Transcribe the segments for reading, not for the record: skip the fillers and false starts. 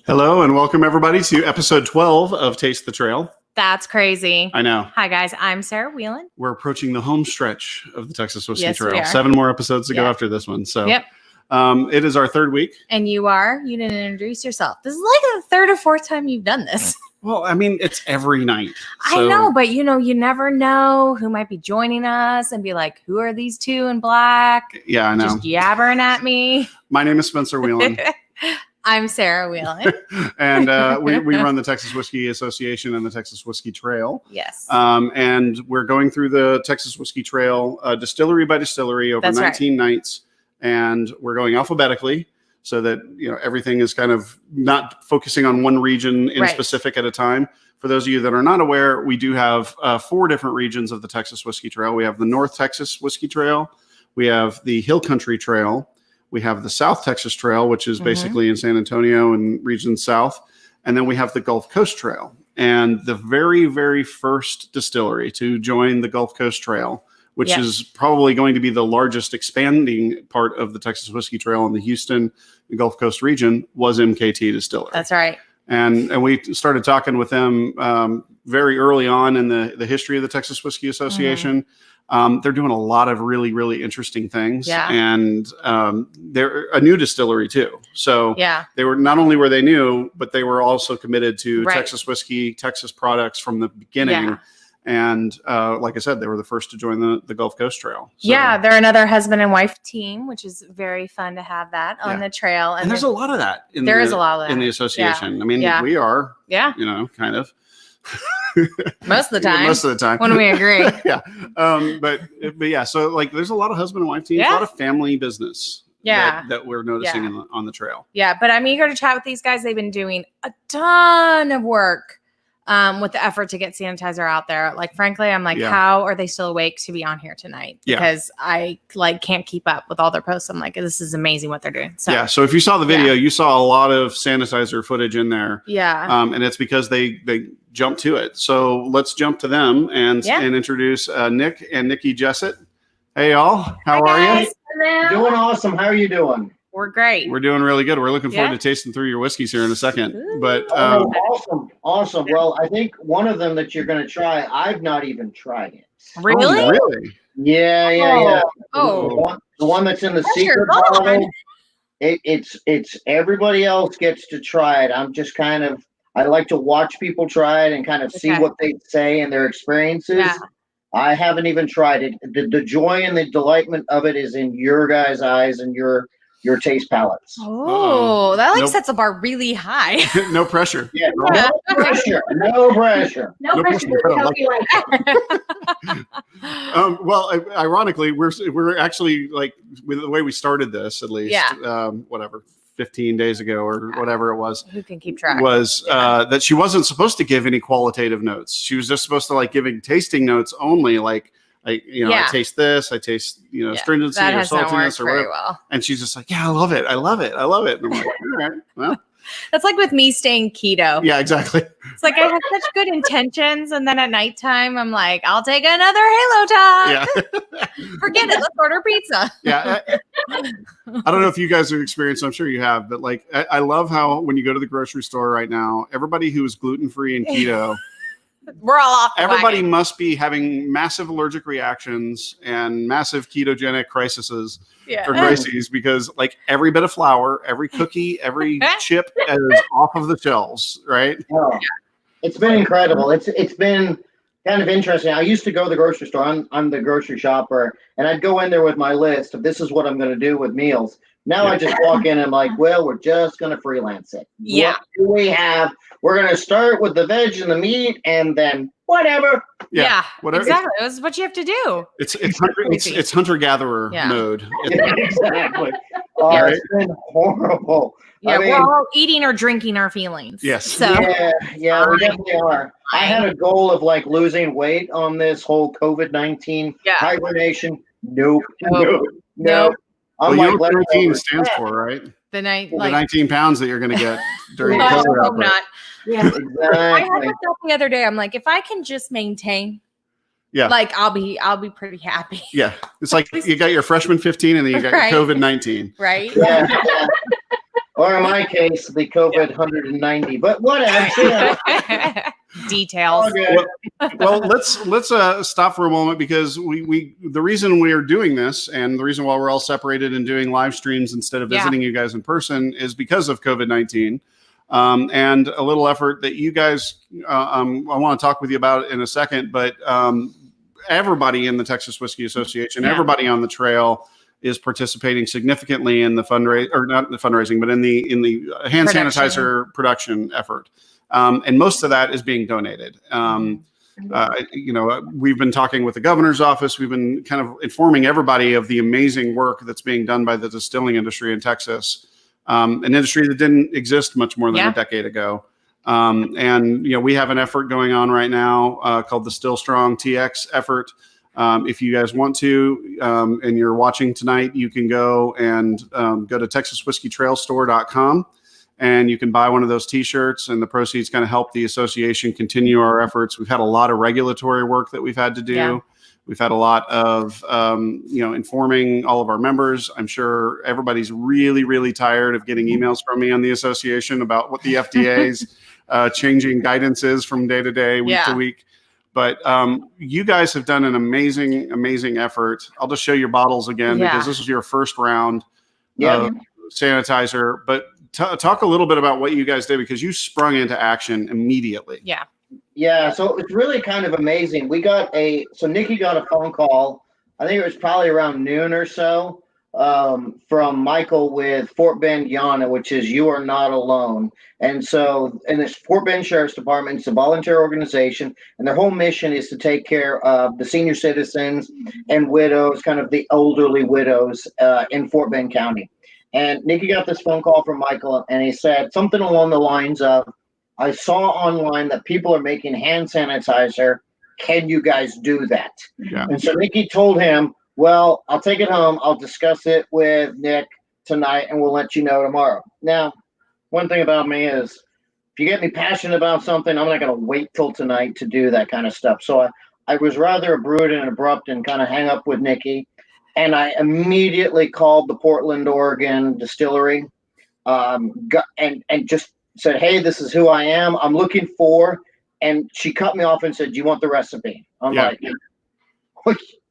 Hello and welcome everybody to episode 12 of Taste the Trail. That's crazy. I know. Hi guys, I'm Sarah Whelan. We're approaching the home stretch of the Texas Whiskey Yes, we Trail. are. 7 more episodes to go after this one. So Yep. It is our third week. And you didn't introduce yourself. This is like the third or fourth time you've done this. Well, I mean, it's every night. I know, but you never know who might be joining us and be like, who are these two in black? Yeah, I know. Just yabbering at me. My name is Spencer Whelan. I'm Sarah Whelan. And we run the Texas Whiskey Association and the Texas Whiskey Trail. Yes. And we're going through the Texas Whiskey Trail distillery by distillery over 19 nights. And we're going alphabetically so that everything is kind of not focusing on one region in specific at a time. For those of you that are not aware, we do have 4 different regions of the Texas Whiskey Trail. We have the North Texas Whiskey Trail. We have the Hill Country Trail. We have the South Texas Trail, which is basically in San Antonio and region south. And then we have the Gulf Coast Trail. And the very, very first distillery to join the Gulf Coast Trail, which is probably going to be the largest expanding part of the Texas Whiskey Trail in the Houston and Gulf Coast region, was MKT Distillery. That's right. And we started talking with them very early on in the history of the Texas Whiskey Association. They're doing a lot of really, really interesting things. Yeah. And they're a new distillery too. So they were, not only were they new, but they were also committed to Texas whiskey, Texas products from the beginning. Yeah. And like I said, they were the first to join the Gulf Coast Trail. So, yeah, they're another husband and wife team, which is very fun to have that on the trail. And there's a lot of that. There is a lot of that in the association. Yeah. I mean, we are, kind of. Most of the time. Most of the time. When we agree. Yeah. But yeah, so like there's a lot of husband and wife teams, a lot of family business. That we're noticing on the trail. Yeah, but I'm eager to chat with these guys. They've been doing a ton of work with the effort to get sanitizer out there. Like, frankly, I'm like, how are they still awake to be on here tonight? Because I can't keep up with all their posts. I'm like, this is amazing what they're doing. So so if you saw the video, you saw a lot of sanitizer footage in there. Yeah. And it's because they jumped to it. So let's jump to them and introduce Nick and Nici Jessett. Hey, y'all. How are you? Doing awesome. How are you doing? We're great. We're doing really good. We're looking forward to tasting through your whiskeys here in a second. Ooh. But awesome. Well, I think one of them that you're going to try, I've not even tried it. Really? Oh, really? Yeah. Oh. The one that's in the secret bottle. It's everybody else gets to try it. I'm just I like to watch people try it and kind of see what they say and their experiences. Yeah. I haven't even tried it. The joy and the delightment of it is in your guys' eyes and your taste palettes. Oh, that sets the bar really high. No pressure. Yeah, no pressure. No pressure. No pressure. Well, ironically, we're actually, like, with the way we started this, at least, 15 days ago or whatever it was. Who can keep track? Was that she wasn't supposed to give any qualitative notes. She was just supposed to giving tasting notes only, like, I taste this, I taste, stringency or saltiness or whatever. Well. And she's just like, I love it. And I'm like, all right, well. That's like with me staying keto. Yeah, exactly. It's like I have such good intentions, and then at nighttime, I'm like, I'll take another Halo time. Yeah. Forget it. Let's order pizza. Yeah. I don't know if you guys have experienced, I'm sure you have, but I love how when you go to the grocery store right now, everybody who is gluten-free and keto, we're all off. Everybody must be having massive allergic reactions and massive ketogenic crises or crises because every bit of flour, every cookie, every chip is off of the shelves, right? Oh, it's been incredible. It's been kind of interesting. I used to go to the grocery store. I'm the grocery shopper, and I'd go in there with my list of this is what I'm going to do with meals. Now I just walk in and I'm like, well, we're just going to freelance it. Yeah. What do we have? We're going to start with the veg and the meat and then whatever. Yeah, whatever. Exactly. That's what you have to do. It's hunter-gatherer mode. Exactly. It's been horrible. Yeah, we're all eating or drinking our feelings. Yes. So. Yeah, we definitely are. I had a goal of losing weight on this whole COVID-19 hibernation. Nope. Well, you know what 19 stands for, right? The 19 pounds that you're going to get during the COVID outbreak. Not. Yeah, exactly. I had to thought the other day. I'm like, if I can just maintain, I'll be pretty happy. Yeah, it's like you got your freshman 15 and then you got your COVID-19. Right. Yeah. Or in my case, the COVID 190. But whatever. Details. Well, let's stop for a moment, because the reason we are doing this, and the reason why we're all separated and doing live streams instead of visiting you guys in person, is because of COVID-19. And a little effort that you guys, I want to talk with you about in a second, but everybody in the Texas Whiskey Association, everybody on the trail is participating significantly in the not the fundraising, but in the hand sanitizer production effort. And most of that is being donated. We've been talking with the governor's office. We've been kind of informing everybody of the amazing work that's being done by the distilling industry in Texas. An industry that didn't exist much more than a decade ago. We have an effort going on right now called the Still Strong TX effort. If you guys want to, and you're watching tonight, you can go to TexasWhiskeyTrailStore.com, and you can buy one of those T-shirts, and the proceeds kind of help the association continue our efforts. We've had a lot of regulatory work that we've had to do. Yeah. We've had a lot of, informing all of our members. I'm sure everybody's really, really tired of getting emails from me on the association about what the FDA's changing guidance is from day to day, week to week. But you guys have done an amazing, amazing effort. I'll just show your bottles again because this was your first round of sanitizer. But talk a little bit about what you guys did, because you sprung into action immediately. Yeah. Yeah, so it's really kind of amazing. Nici got a phone call, I think it was probably around noon or so, from Michael with Fort Bend Yana, which is You Are Not Alone. And so, in this Fort Bend Sheriff's Department, it's a volunteer organization, and their whole mission is to take care of the senior citizens and widows, kind of the elderly widows in Fort Bend County. And Nici got this phone call from Michael, and he said something along the lines of, I saw online that people are making hand sanitizer. Can you guys do that? Yeah. And so Nici told him, well, I'll take it home. I'll discuss it with Nick tonight, and we'll let you know tomorrow. Now, one thing about me is, if you get me passionate about something, I'm not going to wait till tonight to do that kind of stuff. So I was rather rude and abrupt and kind of hang up with Nici. And I immediately called the Portland, Oregon distillery and just said, hey, this is who I am. I'm looking for, and she cut me off and said, do you want the recipe? I'm like,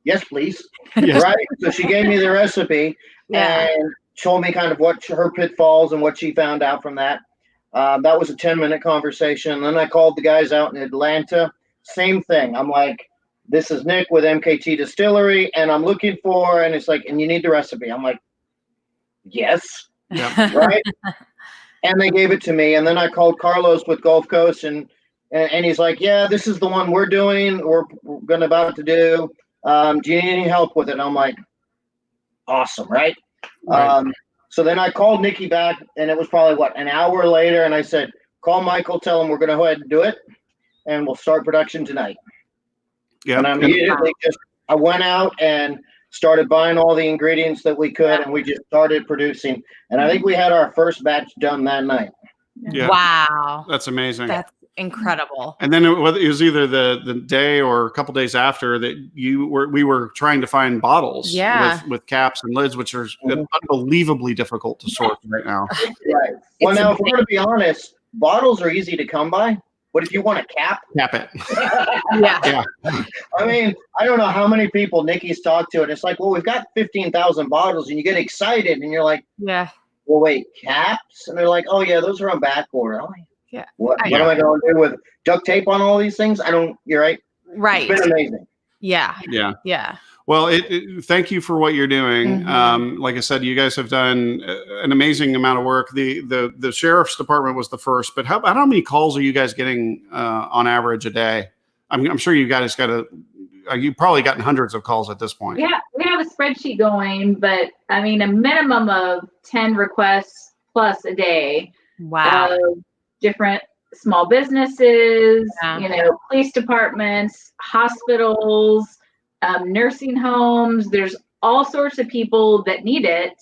yes, please. Yes. Right. So she gave me the recipe and told me kind of what her pitfalls and what she found out from that. That was a 10-minute conversation. Then I called the guys out in Atlanta. Same thing. I'm like, this is Nick with MKT Distillery, and I'm looking for, and it's like, and you need the recipe. I'm like, yes. Yeah. Right. And they gave it to me. And then I called Carlos with Gulf Coast, and he's like, yeah, this is the one we're doing. We're about to do. Do you need any help with it? And I'm like, awesome. Right. So then I called Nici back, and it was probably an hour later. And I said, call Michael, tell him we're going to go ahead and do it, and we'll start production tonight. Yeah. And I immediately I went out and started buying all the ingredients that we could, and we just started producing. And I think we had our first batch done that night. Yeah. Wow. That's amazing. That's incredible. And then it was either the day or a couple days after that we were trying to find bottles with caps and lids, which are unbelievably difficult to sort right now. Right. Well, now, if we're going to be honest, bottles are easy to come by. But if you want a cap it. Yeah. I mean, I don't know how many people Nici's talked to, and it's like, well, we've got 15,000 bottles, and you get excited, and you're like, well, wait, caps? And they're like, oh yeah, those are on back order. I'm like, what am I going to do with duct tape on all these things? You're right. Right. It's been amazing. Yeah. Well, thank you for what you're doing. Mm-hmm. Like I said, you guys have done an amazing amount of work. The sheriff's department was the first, but how many calls are you guys getting on average a day? I'm sure you guys you've probably gotten hundreds of calls at this point. Yeah, we have a spreadsheet going, but I mean, a minimum of 10 requests plus a day. Wow. Different small businesses, police departments, hospitals, nursing homes. There's all sorts of people that need it.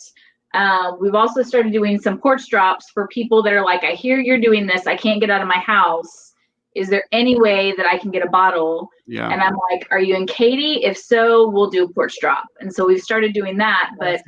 We've also started doing some porch drops for people that are like, I hear you're doing this. I can't get out of my house. is there any way that I can get a bottle? Yeah. And I'm like, are you in Katy? If so, we'll do a porch drop. And so we've started doing that. But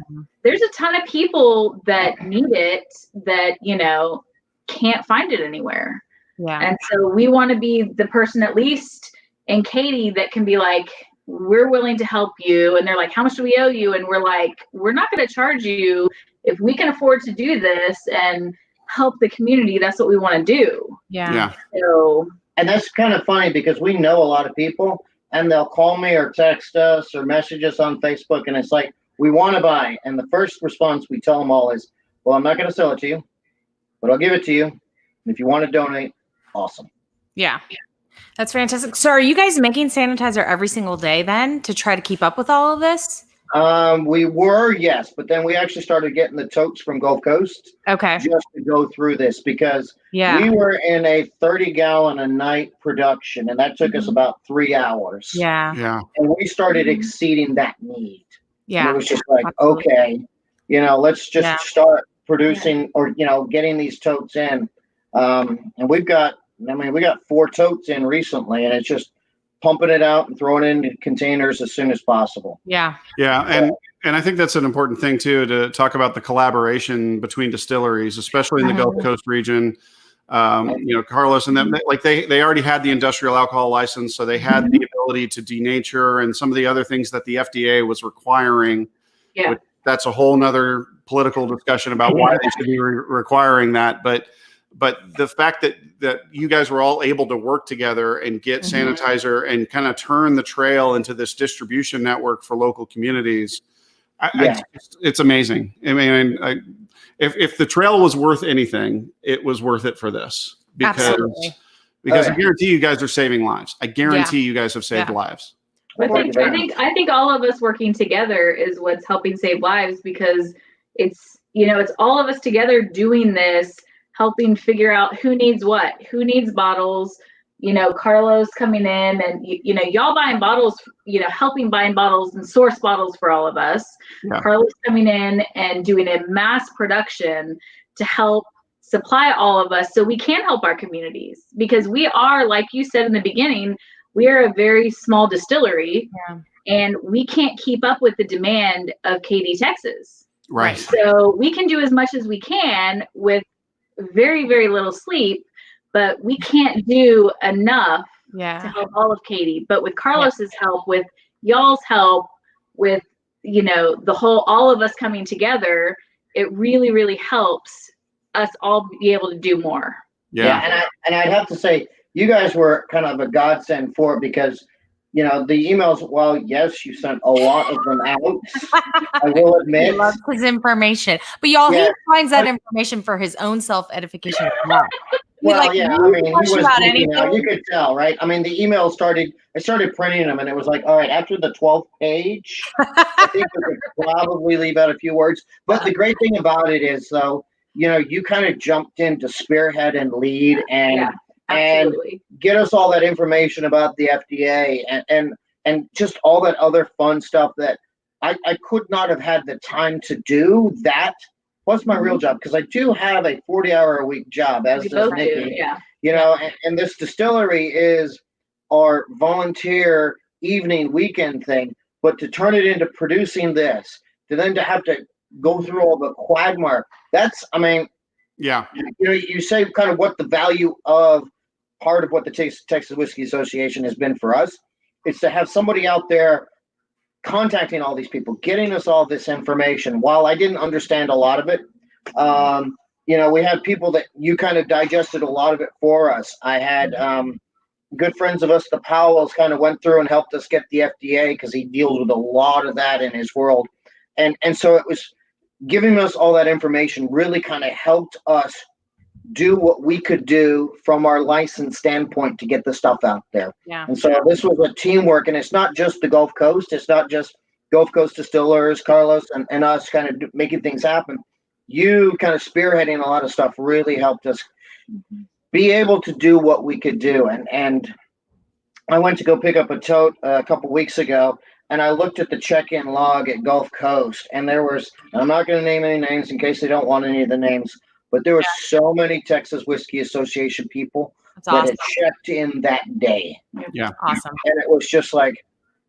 there's a ton of people that need it that, you know, can't find it anywhere. Yeah. And so we want to be the person, at least in Katy, that can be like, we're willing to help you. And they're like, how much do we owe you? And we're like, we're not going to charge you. If we can afford to do this and help the community, that's what we want to do. Yeah. So, and that's kind of funny because we know a lot of people and they'll call me or text us or message us on Facebook. And it's like, we want to buy. And the first response we tell them all is, well, I'm not going to sell it to you, but I'll give it to you. And if you want to donate, awesome. Yeah. That's fantastic. So are you guys making sanitizer every single day then to try to keep up with all of this? We were, yes, but then we actually started getting the totes from Gulf Coast. Okay. Just to go through this because we were in a 30-gallon a night production, and that took us about 3 hours. Yeah. Yeah. And we started exceeding that need. Yeah. And it was just like, okay, you know, let's just start producing or, you know, getting these totes in. And we got 4 totes in recently, and it's just pumping it out and throwing it into containers as soon as possible. Yeah. Yeah. And I think that's an important thing too, to talk about the collaboration between distilleries, especially in the Gulf Coast region. You know, Carlos and them, like they already had the industrial alcohol license. So they had the ability to denature and some of the other things that the FDA was requiring. Yeah. That's a whole nother political discussion about why they should be requiring that. But the fact that you guys were all able to work together and get sanitizer and kind of turn the trail into this distribution network for local communities, it's amazing. I mean, if the trail was worth anything, it was worth it for this because I guarantee you guys are saving lives. I guarantee you guys have saved lives. I think all of us working together is what's helping save lives because it's, you know, it's all of us together doing this, helping figure out who needs what, who needs bottles, you know, Carlos coming in and, you know, y'all buying bottles, you know, helping buying bottles and source bottles for all of us. Yeah. Carlos coming in and doing a mass production to help supply all of us so we can help our communities because we are, like you said in the beginning, we are a very small distillery and we can't keep up with the demand of Katy, Texas. Right. So we can do as much as we can with very, very little sleep, but we can't do enough to help all of Katy. But with Carlos's help, with y'all's help, with, you know, all of us coming together, it really, really helps us all be able to do more. Yeah. And I'd have to say, you guys were kind of a godsend for it because, you know, the emails, well, yes, you sent a lot of them out. I will admit. He loves his information. But y'all, he finds that information for his own self-edification as well. Well, I mean, he was thinking out. You could tell, right? I mean, the email I started printing them, and it was like, all right, after the 12th page, I think we could probably leave out a few words. But the great thing about it is, though, you know, you kind of jumped in to spearhead and lead and get us all that information about the FDA and just all that other fun stuff that I could not have had the time to do that. Plus my real job, because I do have a 40-hour-a-week job, as does Nici. You know, and this distillery is our volunteer evening weekend thing. But to turn it into producing this, to then to have to go through all the quagmire, that's, I mean, you know, you say kind of what the value of part of what the Texas Whiskey Association has been for us. It's to have somebody out there contacting all these people, getting us all this information. While I didn't understand a lot of it, you know, we had people that you kind of digested a lot of it for us. I had good friends of us, the Powells, kind of went through and helped us get the FDA because he deals with a lot of that in his world. And so it was giving us all that information really kind of helped us do what we could do from our license standpoint to get the stuff out there. And so this was a teamwork, and it's not just the Gulf Coast. It's not just Gulf Coast distillers, Carlos, and us kind of making things happen. You kind of spearheading a lot of stuff really helped us be able to do what we could do. And I went to go pick up a tote a couple weeks ago, and I looked at the check-in log at Gulf Coast, and there was, I'm not going to name any names in case they don't want any of the names, but there were so many Texas Whiskey Association people That's awesome. that had checked in that day. Yeah. Awesome. And it was just like,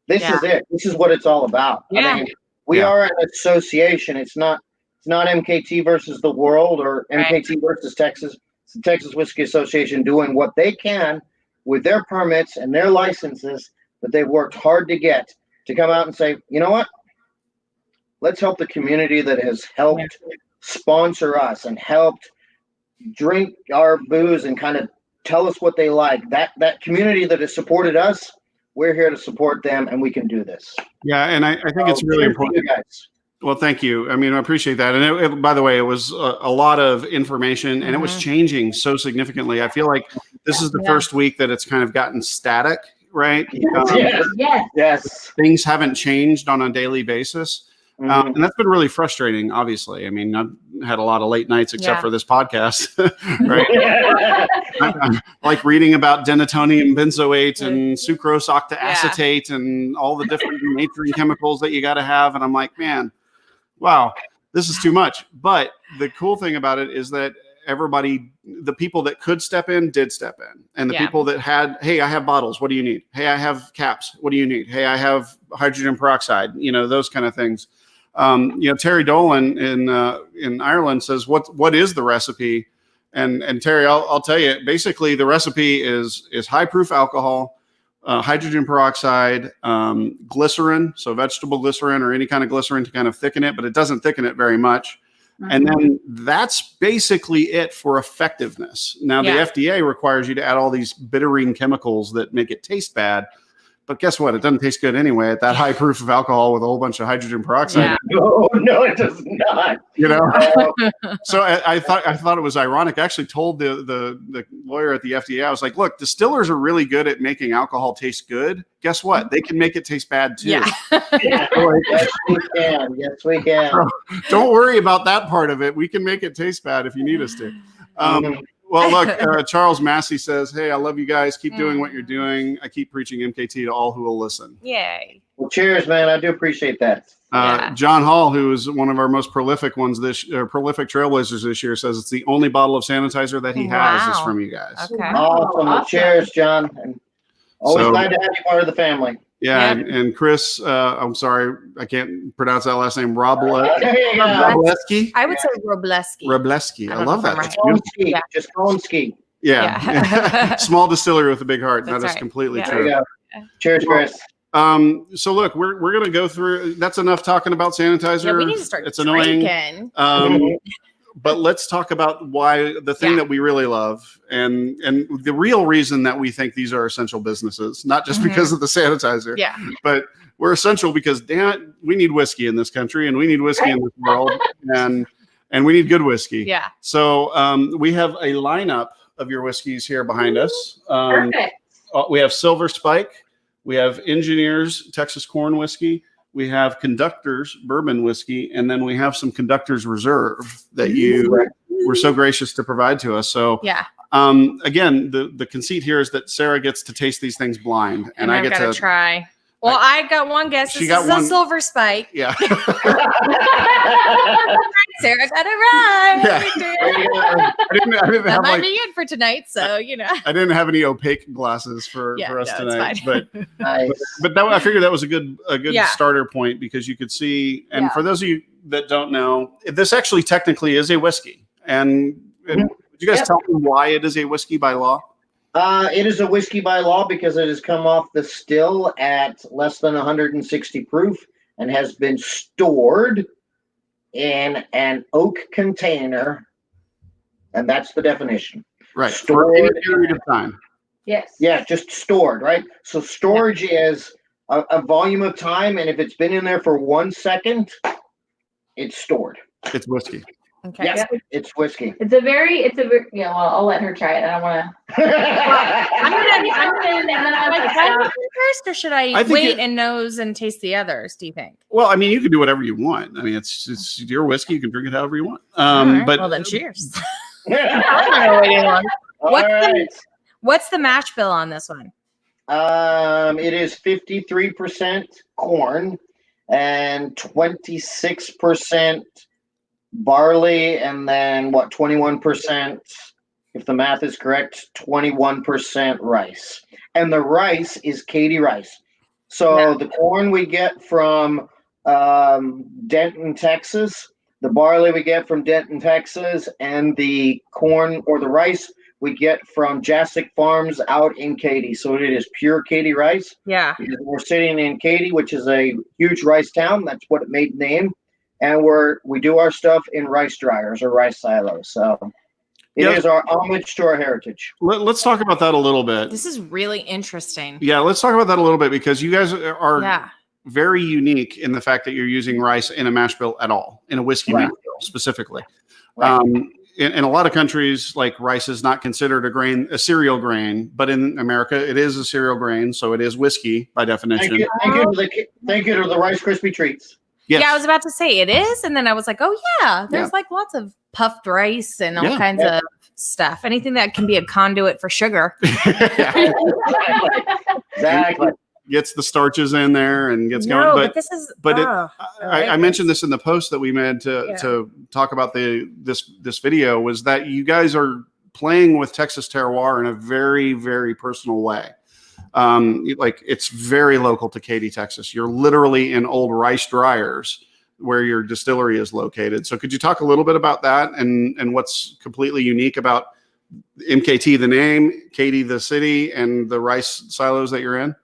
this is it. This is what it's all about. Yeah. I mean, we are an association. It's not MKT versus the world or MKT versus Texas. It's the Texas Whiskey Association doing what they can with their permits and their licenses that they've worked hard to get to come out and say, you know what? Let's help the community that has helped sponsor us and helped drink our booze and kind of tell us what they like. That community that has supported us, we're here to support them, and we can do this. Yeah, and I think it's really important. You guys. Well, thank you. I mean, I appreciate that. And by the way, it was a lot of information, and it was changing so significantly. I feel like this is the first week that it's kind of gotten static, right? Yes. Things haven't changed on a daily basis. And that's been really frustrating, obviously. I mean, I've had a lot of late nights except for this podcast, right? I'm like reading about denatonium benzoate and sucrose octaacetate and all the different denaturing chemicals that you got to have. And I'm like, man, wow, this is too much. But the cool thing about it is that everybody, the people that could step in, did step in. And the people that had, hey, I have bottles. What do you need? Hey, I have caps. What do you need? Hey, I have hydrogen peroxide, those kind of things. Terry Dolan in Ireland says, what is the recipe? And Terry, I'll tell you, basically the recipe is high proof alcohol, hydrogen peroxide, glycerin, so vegetable glycerin or any kind of glycerin to kind of thicken it, but it doesn't thicken it very much. And then that's basically it for effectiveness. Now the FDA requires you to add all these bittering chemicals that make it taste bad. But guess what? It doesn't taste good anyway at that high proof of alcohol with a whole bunch of hydrogen peroxide. No, it does not. So I thought it was ironic. I actually told the lawyer at the FDA, I was like, look, distillers are really good at making alcohol taste good. Guess what? They can make it taste bad too. Yes, we can. Yes, we can. So, don't worry about that part of it. We can make it taste bad if you need us to. Well, look, Charles Massey says, hey, I love you guys. Keep doing what you're doing. I keep preaching MKT to all who will listen. Yay. Well, cheers, man. I do appreciate that. John Hall, who is one of our most prolific prolific trailblazers this year, says it's the only bottle of sanitizer that he has is from you guys. Okay. Awesome. Well, cheers, John. And always glad to have you part of the family. Yeah, and Chris, I'm sorry, I can't pronounce that last name. Robleski. I would say Robleski. Robleski. I love that. Right. Just Kolonski. Yeah. Small distillery with a big heart. That is completely true. Cheers, Chris. So look, we're gonna go through. That's enough talking about sanitizer. Yeah, we need to start. It's annoying. But let's talk about why the thing that we really love and the real reason that we think these are essential businesses, not just because of the sanitizer, but we're essential because, damn it, we need whiskey in this country and we need whiskey in this world and we need good whiskey. Yeah. So we have a lineup of your whiskeys here behind us. Perfect. We have Silver Spike. We have Engineers Texas Corn Whiskey. We have Conductor's Bourbon Whiskey, and then we have some Conductor's Reserve that you were so gracious to provide to us. So, again, the conceit here is that Sarah gets to taste these things blind, and I get to try. Well, I got one guess. This is a Silver Spike. Yeah. Sarah got it right. Yeah. I didn't that have might be it for tonight. So, I didn't have any opaque glasses for us tonight, but I figured that was a good starter point because you could see. And for those of you that don't know, this actually technically is a whiskey. And would you guys tell me why it is a whiskey by law? It is a whiskey by law because it has come off the still at less than 160 proof and has been stored in an oak container, and that's the definition. Right. Stored for any period of time. Yes. Yeah, just stored, right? So storage is a volume of time, and if it's been in there for 1 second, it's stored. It's whiskey. Okay. Yes, it's whiskey. It's a very, well, I'll let her try it. I don't want to. I'm gonna first, or should I wait and nose and taste the others? Do you think? Well, I mean, you can do whatever you want. I mean, it's your whiskey. You can drink it however you want. Right. But well, then cheers. What's the mash bill on this one? It is 53% corn and 26% barley, and then 21% if the math is correct, 21% rice. And the rice is Katy rice. So the corn we get from Denton, Texas, the barley we get from Denton, Texas, and the corn or the rice we get from Jessett Farms out in Katy. So it is pure Katy rice. Yeah. We're sitting in Katy, which is a huge rice town. That's what it made the name. And we do our stuff in rice dryers or rice silos. So it is our homage to our heritage. Let's talk about that a little bit. This is really interesting. Yeah, let's talk about that a little bit because you guys are very unique in the fact that you're using rice in a mash bill at all, in a whiskey mash bill specifically. Right. In a lot of countries, like rice is not considered a cereal grain, but in America, it is a cereal grain, so it is whiskey by definition. Thank you to the Rice Krispie treats. Yes. Yeah, I was about to say it is, and then I was like, oh yeah, there's like lots of puffed rice and all kinds of stuff. Anything that can be a conduit for sugar. Exactly. Gets the starches in there and gets going. But this is. I mentioned this in the post that we made to talk about this video was that you guys are playing with Texas terroir in a very, very personal way. Like it's very local to Katy, Texas. You're literally in old rice dryers where your distillery is located. So could you talk a little bit about that and what's completely unique about MKT, the name, Katy, the city, and the rice silos that you're in?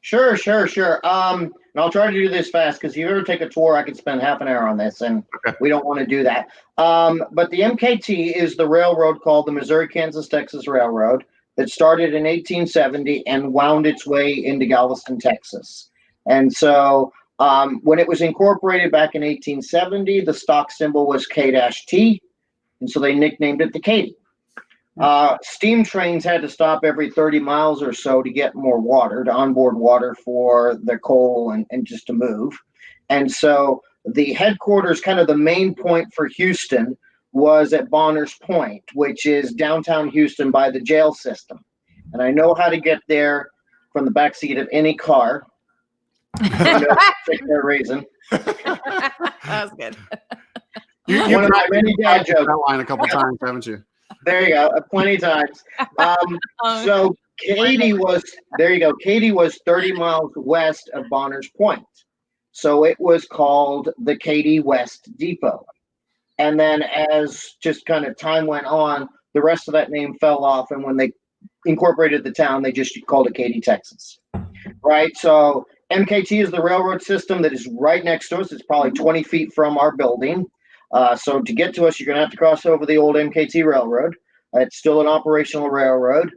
Sure. And I'll try to do this fast because if you ever take a tour, I could spend half an hour on this, and we don't want to do that. But the MKT is the railroad called the Missouri, Kansas, Texas Railroad that started in 1870 and wound its way into Galveston, Texas. And so when it was incorporated back in 1870, the stock symbol was K-T, and so they nicknamed it the Katy. Steam trains had to stop every 30 miles or so to get more water, to onboard water for the coal and just to move. And so the headquarters, kind of the main point for Houston, was at Bonner's Point, which is downtown Houston by the jail system. And I know how to get there from the backseat of any car. For a reason. That was good. One of my many dad jokes. That line a couple times, haven't you? There you go, plenty of times. So Katy was 30 miles west of Bonner's Point. So it was called the Katy West Depot. And then as just kind of time went on, the rest of that name fell off. And when they incorporated the town, they just called it Katy, Texas. Right? So MKT is the railroad system that is right next to us. It's probably 20 feet from our building. So to get to us, you're going to have to cross over the old MKT Railroad. It's still an operational railroad.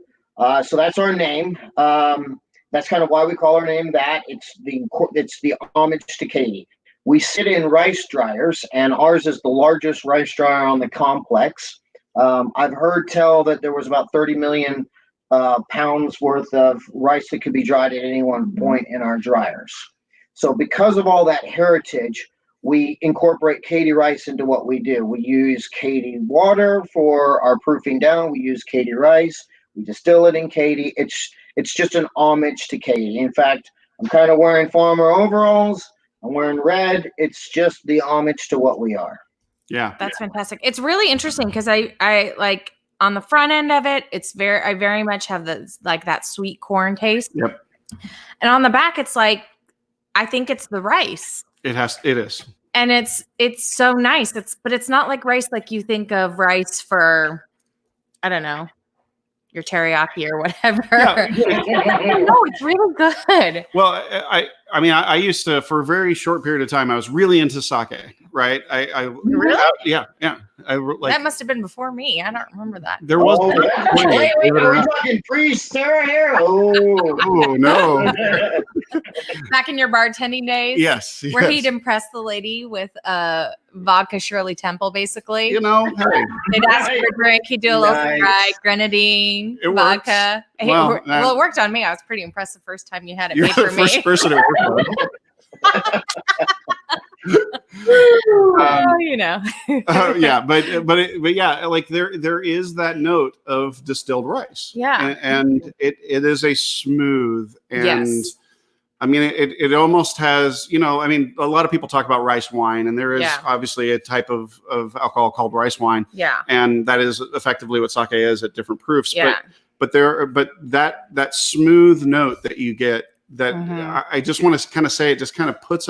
So that's our name. That's kind of why we call our name that. It's the homage to Katy. We sit in rice dryers, and ours is the largest rice dryer on the complex. I've heard tell that there was about 30 million pounds worth of rice that could be dried at any one point in our dryers. So because of all that heritage, we incorporate Katy rice into what we do. We use Katy water for our proofing down. We use Katy rice. We distill it in Katy. It's just an homage to Katy. In fact, I'm kind of wearing farmer overalls. I'm wearing red. It's just the homage to what we are. Yeah. That's fantastic. It's really interesting because I like on the front end of it, I very much have that sweet corn taste. Yep. And on the back, it's like, I think it's the rice. It is. And it's so nice. But it's not like rice like you think of rice for, I don't know, your teriyaki or whatever. Yeah. No, it's really good. Well, I used to, for a very short period of time, I was really into sake, right? Really? Yeah. That must have been before me. I don't remember that. There was. Wait, are we talking pre-Sarah here? Oh, no. Back in your bartending days? Yes. Where he'd impress the lady with vodka Shirley Temple, basically. You know, hey. They'd ask for a drink. He'd do a little dry grenadine, vodka. Well, it worked on me. I was pretty impressed the first time you had it You're made for the first me. person it worked on. Yeah, but yeah, like there is that note of distilled rice. Yeah, and it is a smooth and I mean, it almost has, you know, I mean, a lot of people talk about rice wine, and there is obviously a type of alcohol called rice wine. Yeah. And that is effectively what sake is at different proofs. Yeah. But that smooth note that you get, that I just want to kind of say, it just kind of puts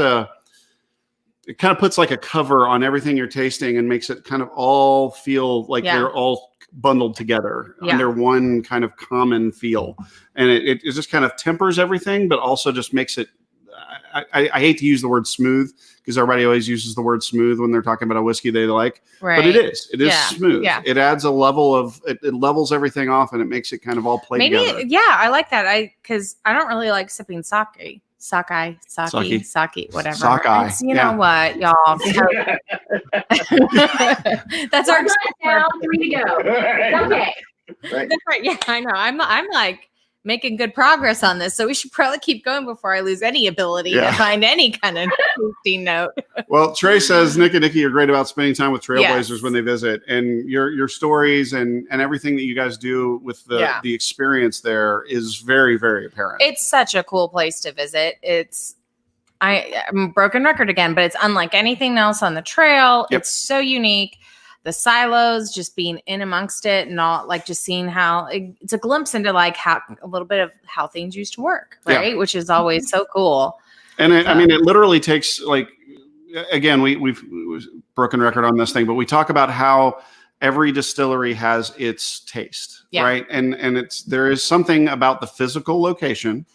like a cover on everything you're tasting and makes it kind of all feel like they're all bundled together under one kind of common feel. And it just kind of tempers everything, but also just makes it, I hate to use the word smooth, because everybody always uses the word smooth when they're talking about a whiskey they like, but it is smooth. Yeah. It adds a level of, it levels everything off, and it makes it kind of all play together. Yeah, I like that. Because I don't really like sipping sake. Sake, whatever. Sake. You know what, y'all? That's our now 3 to go. Okay. Right. That's right. Yeah, I know. I'm like making good progress on this, so we should probably keep going before I lose any ability to find any kind of tasting note. Well, Trey says Nick and Nikki are great about spending time with trailblazers when they visit, and your stories and everything that you guys do with the experience there is very, very apparent. It's such a cool place to visit. I'm a broken record again, but it's unlike anything else on the trail. It's so unique. The silos, just being in amongst it, and all, like, just seeing how it's a glimpse into like how a little bit of how things used to work, right? Which is always so cool. And I mean, it literally takes, like, again, we've broken record on this thing, but we talk about how every distillery has its taste, right? And there is something about the physical location,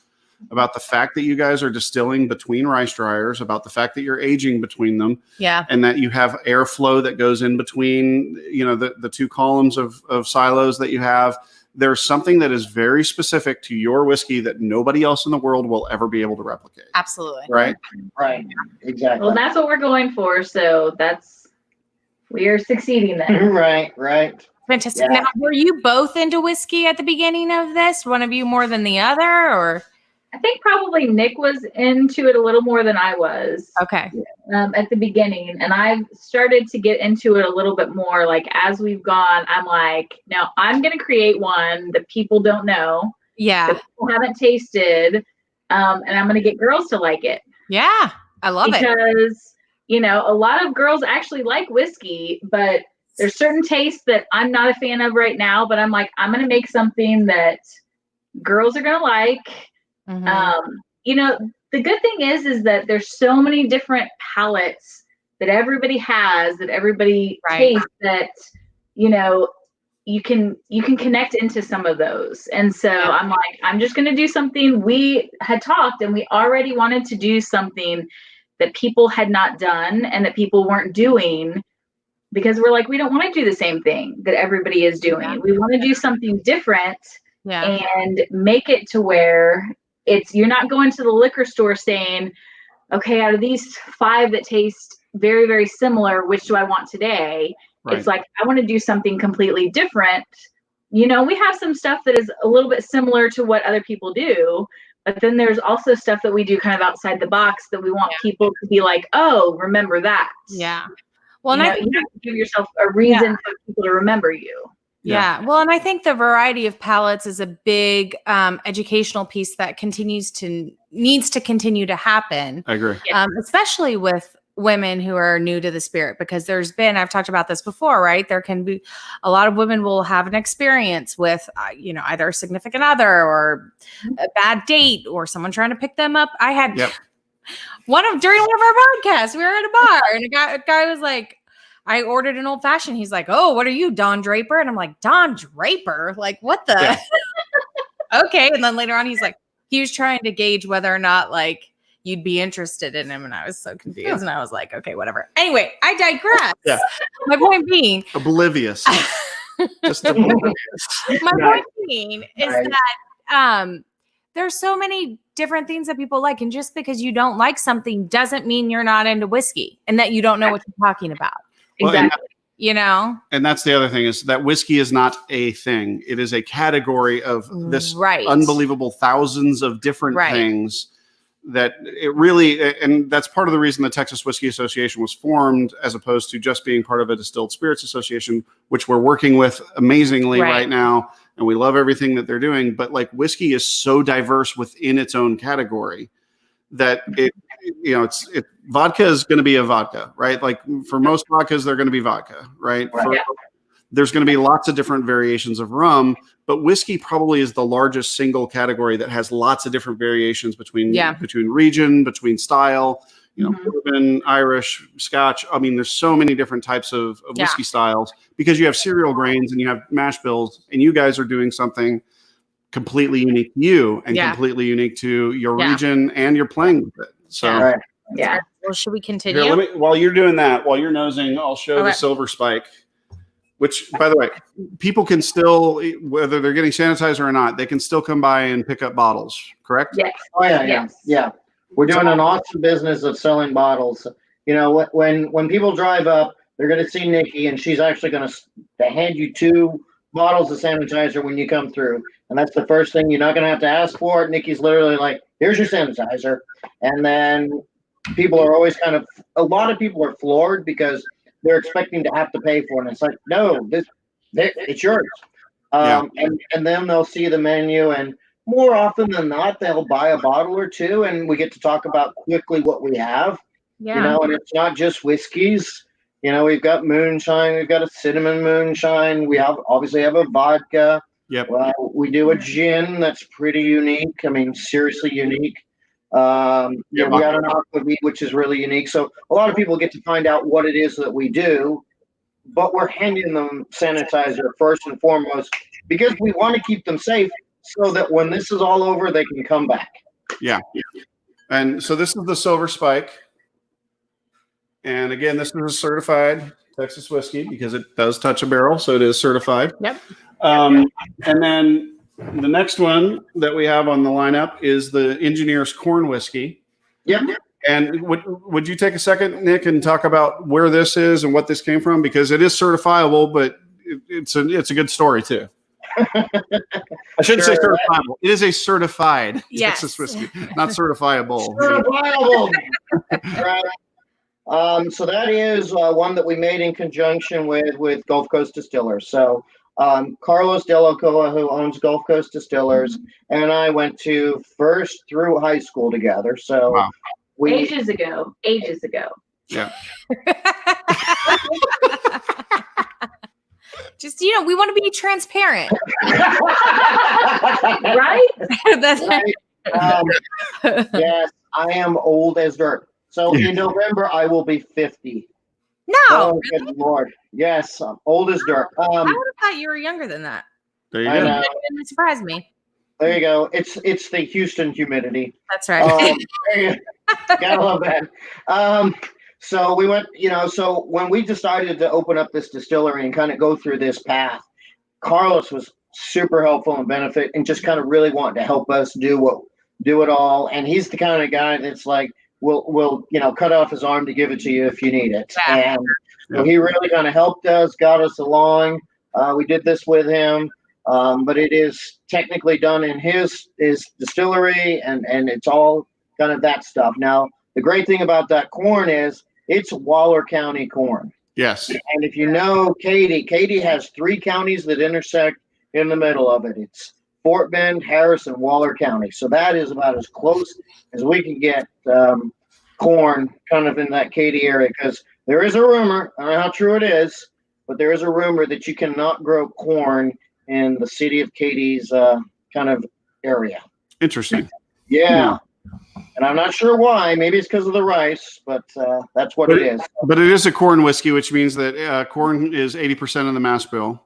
about the fact that you guys are distilling between rice dryers, about the fact that you're aging between them, and that you have airflow that goes in between, you know, the two columns of silos that you have. There's something that is very specific to your whiskey that nobody else in the world will ever be able to replicate. Absolutely. Right? Right. Exactly. Well, that's what we're going for. So we are succeeding then. Right. Fantastic. Now, were you both into whiskey at the beginning of this? One of you more than the other, or? I think probably Nick was into it a little more than I was. Okay. At the beginning. And I've started to get into it a little bit more. Like, as we've gone, I'm like, now I'm going to create one that people don't know. Yeah. That people haven't tasted. And I'm going to get girls to like it. Yeah. I love it. Because, you know, a lot of girls actually like whiskey, but there's certain tastes that I'm not a fan of right now. But I'm like, I'm going to make something that girls are going to like. You know, the good thing is that there's so many different palettes that everybody has, that everybody tastes, that, you know, you can connect into some of those. And so I'm like, I'm just going to do something. We had talked, and we already wanted to do something that people had not done and that people weren't doing, because we're like, we don't want to do the same thing that everybody is doing. We want to do something different and make it to where you're not going to the liquor store saying, okay, out of these 5 that taste very, very similar, which do I want today? Right. It's like, I want to do something completely different. You know, we have some stuff that is a little bit similar to what other people do, but then there's also stuff that we do kind of outside the box that we want people to be like, oh, remember that. Yeah. Well, you have to give yourself a reason for people to remember you. Yeah. Well, and I think the variety of palettes is a big educational piece that needs to continue to happen. I agree. Especially with women who are new to the spirit, because I've talked about this before, right? There can be a lot of women will have an experience with, you know, either a significant other or a bad date or someone trying to pick them up. I had during one of our podcasts, we were at a bar and a guy was like, I ordered an old fashioned. He's like, oh, what are you, Don Draper? And I'm like, Don Draper? Like, what the? Okay. And then later on, he's like, he was trying to gauge whether or not, like, you'd be interested in him. And I was so confused. And I was like, okay, whatever. Anyway, I digress. My point being. Oblivious. Just oblivious. My point being is that there's so many different things that people like. And just because you don't like something doesn't mean you're not into whiskey and that you don't know what you're talking about. Exactly. You know, and that's the other thing, is that whiskey is not a thing. It is a category of this unbelievable thousands of different things that it really, and that's part of the reason the Texas Whiskey Association was formed, as opposed to just being part of a Distilled Spirits Association, which we're working with amazingly right now. And we love everything that they're doing. But like, whiskey is so diverse within its own category that vodka is going to be a vodka, right? Like for most vodkas, they're going to be vodka, right? There's going to be lots of different variations of rum, but whiskey probably is the largest single category that has lots of different variations between region, between style, bourbon, Irish, Scotch. I mean, there's so many different types of whiskey styles because you have cereal grains and you have mash bills, and you guys are doing something completely unique to you and completely unique to your region, and you're playing with it. So, Well, should we continue? Here, while you're doing that, while you're nosing, I'll show the Silver Spike, which, by the way, people can still, whether they're getting sanitizer or not, they can still come by and pick up bottles, correct? Yes. Oh, yeah. We're doing an awesome business of selling bottles. When people drive up, they're going to see Nici, and she's actually going to hand you 2 bottles of sanitizer when you come through. And that's the first thing. You're not going to have to ask for it. Nici's literally like, here's your sanitizer. And then people are always a lot of people are floored because they're expecting to have to pay for it. And it's like, no, it's yours. And then they'll see the menu, and more often than not, they'll buy a bottle or 2, and we get to talk about quickly what we have. And it's not just whiskeys. We've got moonshine, we've got a cinnamon moonshine. We obviously have a vodka. Yep. We do a gin that's pretty unique. I mean, seriously unique. We got an aquavit, which is really unique. So a lot of people get to find out what it is that we do, but we're handing them sanitizer first and foremost because we want to keep them safe so that when this is all over, they can come back. Yeah. And so this is the Silver Spike. And again, this is a certified Texas whiskey because it does touch a barrel, so it is certified. Yep. And then the next one that we have on the lineup is the Engineer's Corn Whiskey. Yep. And would you take a second, Nick, and talk about where this is and what this came from? Because it is certifiable, but it's a good story too. I shouldn't say certifiable. It is a certified Texas whiskey, not certifiable. Certifiable. Right. So that is one that we made in conjunction with Gulf Coast Distillers. So Carlos Delacoa, who owns Gulf Coast Distillers, and I went to first through high school together. So ages ago. Yeah. Just, we want to be transparent. Right? That's right. Yes, I am old as dirt. So in November, I will be 50. No, oh, really? Good Lord. Yes, I'm old as dirt. I would have thought you were younger than that. There you go. That didn't surprise me. There you go. It's the Houston humidity. That's right. Gotta love that. So we went, so when we decided to open up this distillery and kind of go through this path, Carlos was super helpful and benefit and just kind of really wanted to help us do it all. And he's the kind of guy that's like, we'll cut off his arm to give it to you if you need it. Yeah. And so he really kind of helped us, got us along. We did this with him, but it is technically done in his distillery, and it's all kind of that stuff. Now, the great thing about that corn is it's Waller County corn. Yes. And if you know Katy has 3 counties that intersect in the middle of it. It's Fort Bend, Harris, and Waller County. So that is about as close as we can get corn kind of in that Katy area, because there is a rumor, I don't know how true it is, but there is a rumor that you cannot grow corn in the city of Katy's kind of area. Interesting. Yeah. And I'm not sure why. Maybe it's because of the rice, but that's what it is. But it is a corn whiskey, which means that corn is 80% of the mass bill.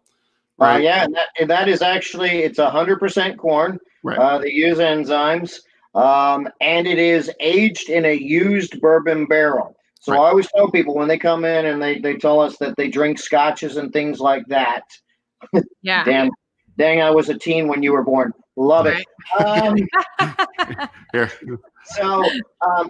Right. Yeah, and that is actually, it's 100% corn. Right. They use enzymes, and it is aged in a used bourbon barrel. So I always tell people when they come in and they tell us that they drink scotches and things like that. Yeah. Dang, I was a teen when you were born. Love it. Here. So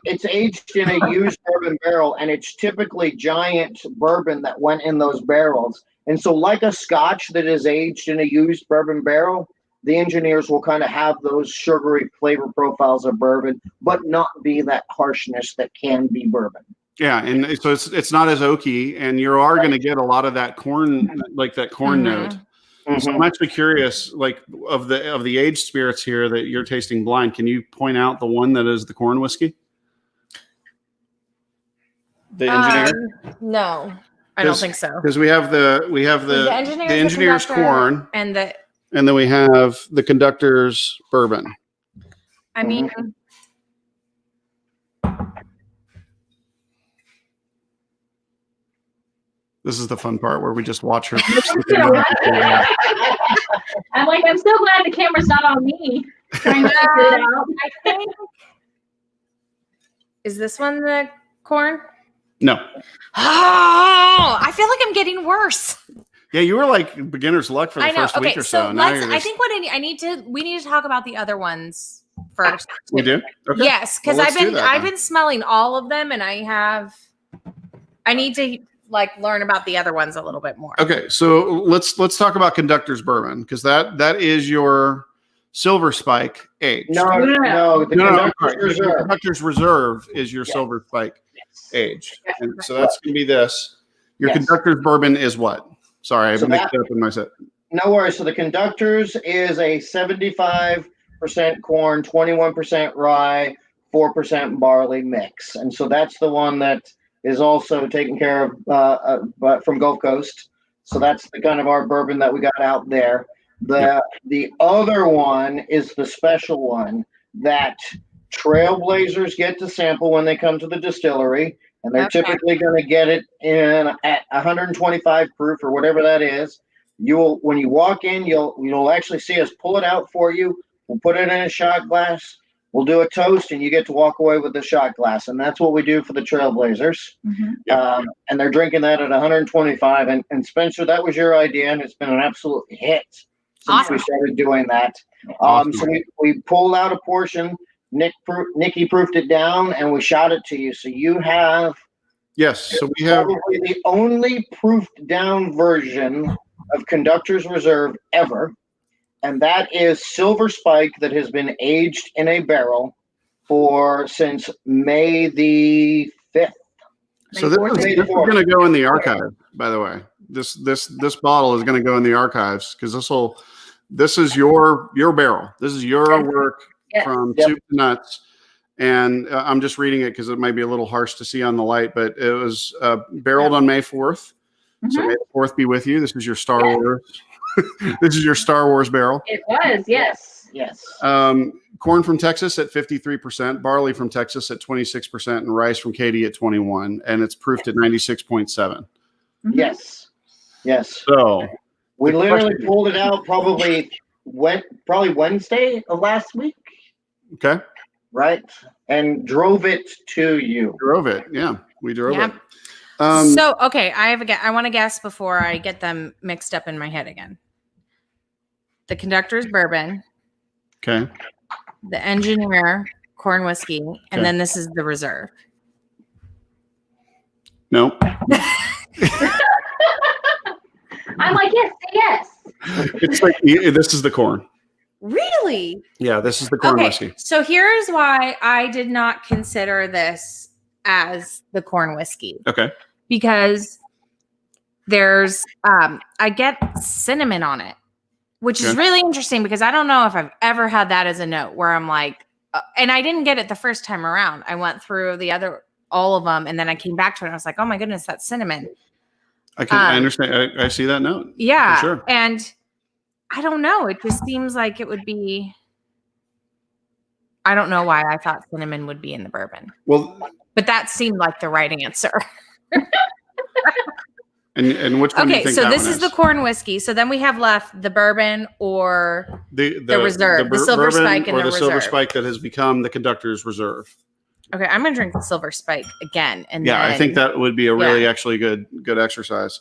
it's aged in a used bourbon barrel, and it's typically giant bourbon that went in those barrels. And so like a scotch that is aged in a used bourbon barrel, the engineers will kind of have those sugary flavor profiles of bourbon, but not be that harshness that can be bourbon. Yeah, and so it's not as oaky, and you are going to get a lot of that corn, like that corn note. Mm-hmm. So I'm actually curious, like of the aged spirits here that you're tasting blind. Can you point out the one that is the corn whiskey? The engineer? No, I don't think so. Because we have the engineer's corn, and then we have the conductor's bourbon. I mean, this is the fun part where we just watch her. I'm like, I'm so glad the camera's not on me. Trying to figure it out. I think. Is this one the corn? No. Oh, I feel like I'm getting worse. Yeah, you were like beginner's luck for the first week or so. I think what we need to talk about the other ones first. We do? Okay. Yes, because I've been smelling all of them, and I need to like learn about the other ones a little bit more. Okay, so let's talk about conductor's bourbon, because that is your silver spike aged. No. The conductor's reserve is your silver spike aged. And so that's going to be this. Your conductor's bourbon is what? Sorry, I mixed it up in my set. No worries. So the conductor's is a 75% corn, 21% rye, 4% barley mix. And so that's the one that is also taken care of from Gulf Coast. So that's the kind of our bourbon that we got out there. The other one is the special one that trailblazers get to sample when they come to the distillery, and they're typically going to get it at 125 proof or whatever that is. When you walk in, you'll actually see us pull it out for you. We'll put it in a shot glass. We'll do a toast, and you get to walk away with the shot glass, and that's what we do for the trailblazers. And they're drinking that at 125. And Spencer, that was your idea, and it's been an absolute hit since we started doing that. So we pulled out a portion. Nici proofed it down, and we shot it to you. So you have so we have probably the only proofed down version of Conductor's Reserve ever, and that is Silver Spike that has been aged in a barrel since May the 5th. So this is going to go in the archive, by the way. This bottle is going to go in the archives, because this is your barrel. This is your work from soup to nuts. And I'm just reading it because it might be a little harsh to see on the light, but it was barreled on May 4th. So May the 4th be with you. This is your Star Wars. This is your Star Wars barrel. It was, yes. Corn from Texas at 53%, barley from Texas at 26%, and rice from Katy at 21%. And it's proofed at 96.7. Yes. So we literally pulled it out probably Wednesday of last week. Okay. Right. And drove it to you. Yeah. We drove it. I want to guess before I get them mixed up in my head again. The conductor's bourbon. Okay. The engineer corn whiskey, and then this is the reserve. Nope. I'm like, yes. It's like this is the corn. Really? Yeah, this is the corn whiskey. So here's why I did not consider this as the corn whiskey. Okay. Because there's I get cinnamon on it, which is really interesting, because I don't know if I've ever had that as a note where I'm like, and I didn't get it the first time around. I went through all of them, and then I came back to it and I was like, oh my goodness, that's cinnamon. I understand. I see that note. Yeah. For sure. And I don't know. It just seems like it would be. I don't know why I thought cinnamon would be in the bourbon. Well, but that seemed like the right answer. And which one do you think so this is the corn whiskey. So then we have left the bourbon or the reserve, the silver spike and the reserve. Silver spike that has become the conductor's reserve. Okay, I'm gonna drink the silver spike again. And I think that would be a really actually good exercise.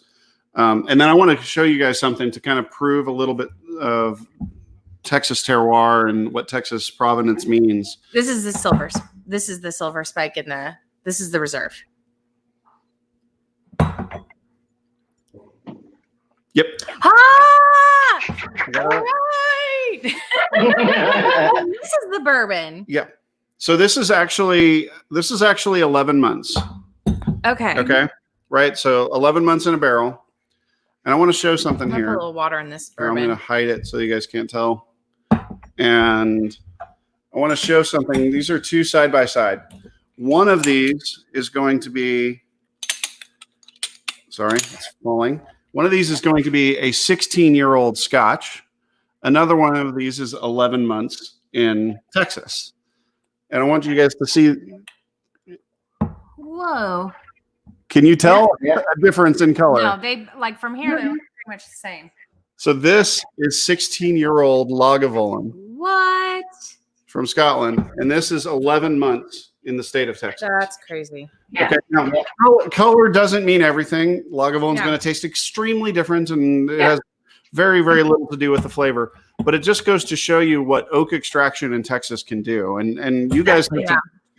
And then I want to show you guys something to kind of prove a little bit of Texas terroir and what Texas provenance means. This is the silver. This is the silver spike and this is the reserve. Yep. All right. This is the bourbon. Yeah. So this is actually 11 months. Okay. Right. So 11 months in a barrel. And I want to show something here. Put a little water in this bourbon. I'm going to hide it so you guys can't tell. And I want to show something. These are two side by side. One of these is going to be Sorry, it's falling. One of these is going to be a 16-year-old Scotch. Another one of these is 11 months in Texas. And I want you guys to see. Whoa. Can you tell a difference in color? No, they like from here, they're pretty much the same. So this is 16-year-old Lagavulin. What? From Scotland. And this is 11 months in the state of Texas. That's crazy. Yeah. Okay. Now, color doesn't mean everything. Lagavulin's going to taste extremely different, and it has very, very little to do with the flavor. But it just goes to show you what oak extraction in Texas can do. And you guys have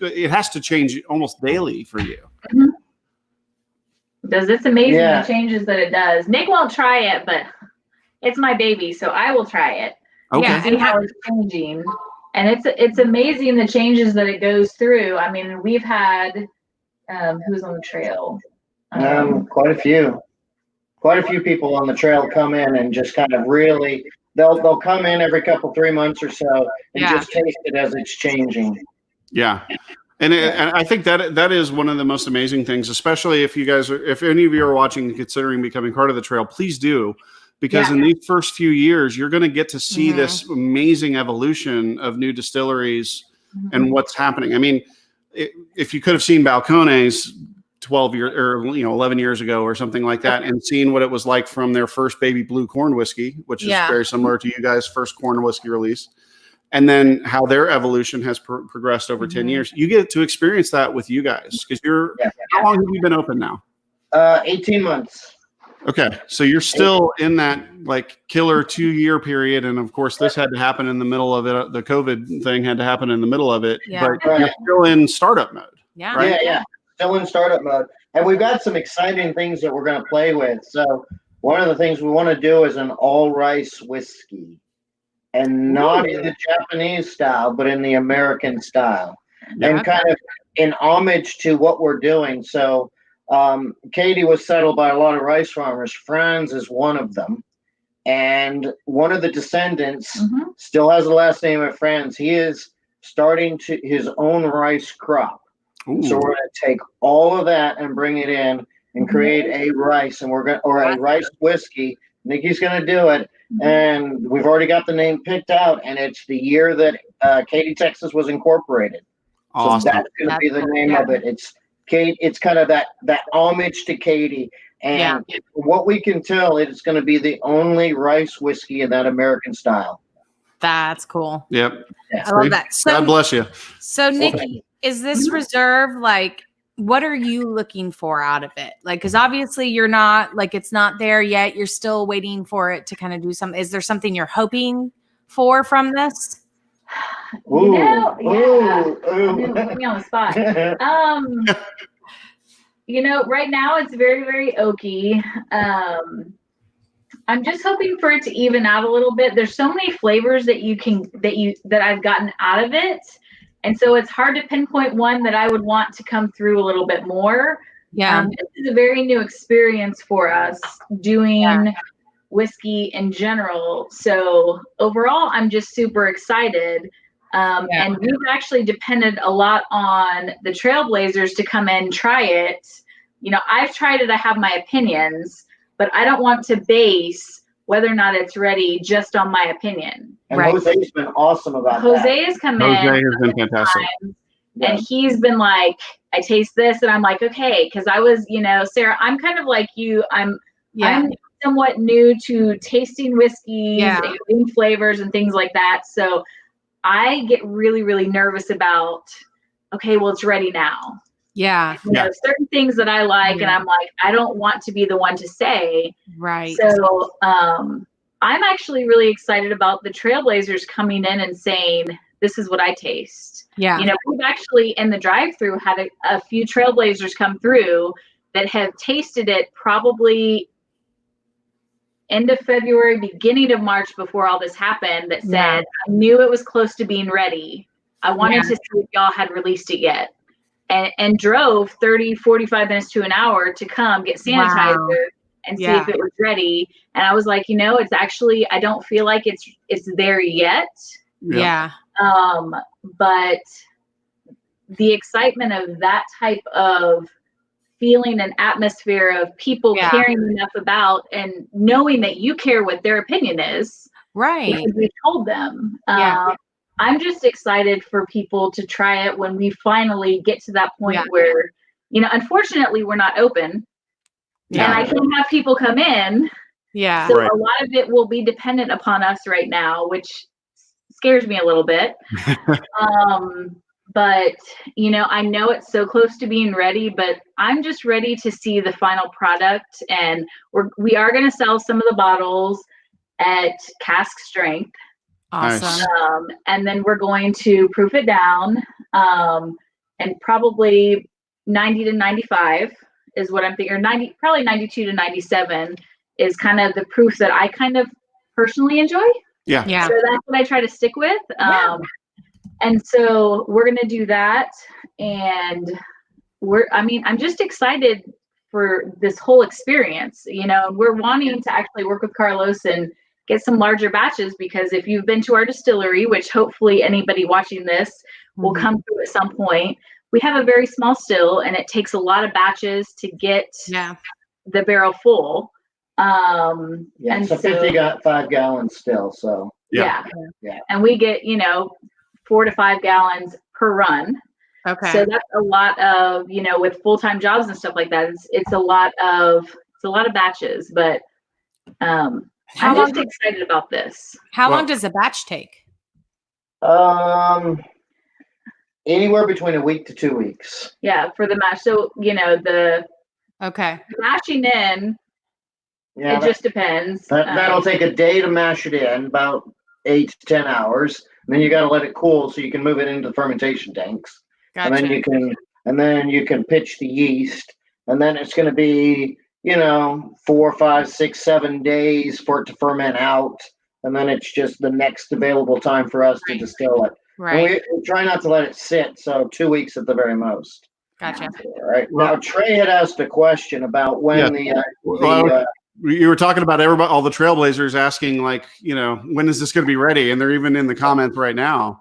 to, it has to change almost daily for you. Mm-hmm. It's amazing the changes that it does. Nick won't try it, but it's my baby, so I will try it. Okay. Yeah, and how it's changing. And it's amazing the changes that it goes through. I mean, we've had who's on the trail? Quite a few people on the trail come in and just kind of really they'll come in every 3 months or so and just taste it as it's changing. Yeah. And I think that is one of the most amazing things, especially if any of you are watching and considering becoming part of the trail, please do. Because in these first few years, you're going to get to see this amazing evolution of new distilleries and what's happening. I mean, if you could have seen Balcones 12 years or 11 years ago or something like that, and seen what it was like from their first baby blue corn whiskey, which is very similar to you guys' first corn whiskey release, and then how their evolution has progressed over 10 years, you get to experience that with you guys. Because how long have you been open now? 18 months. Okay, so you're still in that like killer 2-year period, and of course this had to happen in the middle of it. The COVID thing had to happen in the middle of it, but you're still in startup mode. Yeah, right? Yeah, still in startup mode, and we've got some exciting things that we're going to play with. So one of the things we want to do is an all rice whiskey, and not in the Japanese style, but in the American style, and kind of in homage to what we're doing. So. Katy was settled by a lot of rice farmers. Franz is one of them. And one of the descendants still has the last name of Franz. He is starting his own rice crop. Ooh. So we're going to take all of that and bring it in and create a rice, and a rice whiskey. Nikki's going to do it. And we've already got the name picked out, and it's the year that Katy, Texas was incorporated. Awesome. So that's going to be the name of it. It's kind of that homage to Katy, and what we can tell, it's going to be the only rice whiskey in that American style. That's cool. Yep. I love that. So, God bless you. So Nikki, is this reserve like? What are you looking for out of it? Like, because obviously you're not like it's not there yet. You're still waiting for it to kind of do something. Is there something you're hoping for from this? Put me on the spot. Right now it's very, very oaky. I'm just hoping for it to even out a little bit. There's so many flavors that I've gotten out of it, and so it's hard to pinpoint one that I would want to come through a little bit more. This is a very new experience for us doing whiskey in general. So overall, I'm just super excited. And we've actually depended a lot on the Trailblazers to come in and try it. I've tried it. I have my opinions, but I don't want to base whether or not it's ready just on my opinion. And Jose's been awesome about that. Jose has come in. Jose has been fantastic. And he's been like, I taste this, and I'm like, okay, because I was, Sarah, I'm kind of like you. I'm somewhat new to tasting whiskeys and doing flavors and things like that. So I get really, really nervous about, okay, well, it's ready now. Certain things that I like, and I'm like, I don't want to be the one to say. Right. So I'm actually really excited about the Trailblazers coming in and saying, this is what I taste. Yeah. We've actually in the drive-through had a few Trailblazers come through that have tasted it probably end of February, beginning of March, before all this happened, that said, I knew it was close to being ready. I wanted to see if y'all had released it yet. And drove 30, 45 minutes to an hour to come get sanitizer and see if it was ready. And I was like, it's actually, I don't feel like it's there yet. But the excitement of that type of feeling an atmosphere of people caring enough about and knowing that you care what their opinion is. Right. Because we told them. I'm just excited for people to try it when we finally get to that point where, you know, unfortunately we're not open. And I can't have people come in. Yeah. So a lot of it will be dependent upon us right now, which scares me a little bit. But, you know, I know it's so close to being ready, but I'm just ready to see the final product. And we are going to sell some of the bottles at cask strength. Awesome. And then we're going to proof it down. And probably 90 to 95 is what I'm thinking, or probably 92 to 97 is kind of the proof that I kind of personally enjoy. Yeah. So that's what I try to stick with. And so we're going to do that. And I'm just excited for this whole experience, you know. We're wanting to actually work with Carlos and get some larger batches, because if you've been to our distillery, which hopefully anybody watching this will come through at some point, we have a very small still, and it takes a lot of batches to get the barrel full. And it's a 55 gallon still. So and we get, you know, 4 to 5 gallons per run. Okay. So that's a lot of, you know, with full-time jobs and stuff like that. It's a lot of batches, but I'm just excited about this. How long does a batch take? Anywhere between a week to 2 weeks. Yeah, for the mash. So, you know, the mashing in, it just depends. That'll take a day to mash it in, about 8 to 10 hours. And then you got to let it cool so you can move it into the fermentation tanks. Gotcha. And then you can pitch the yeast, and then it's going to be, you know, 4, 5, 6, 7 days for it to ferment out, and then it's just the next available time for us to distill it. Right. We try not to let it sit, so 2 weeks at the very most. Gotcha. All right. Now Trey had asked a question about when you were talking about all the trailblazers asking, like, you know, when is this going to be ready? And they're even in the comments right now,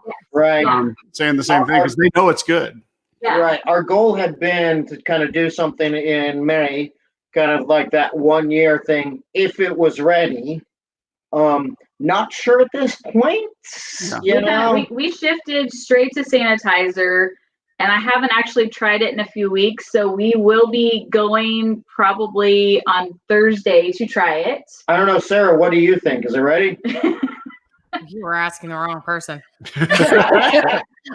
saying the same thing because they know it's good. Yeah. Right. Our goal had been to kind of do something in May, kind of like that 1 year thing, if it was ready. Not sure at this point. You know, we shifted straight to sanitizer, and I haven't actually tried it in a few weeks. So we will be going probably on Thursday to try it. I don't know, Sarah, what do you think? Is it ready? You were asking the wrong person.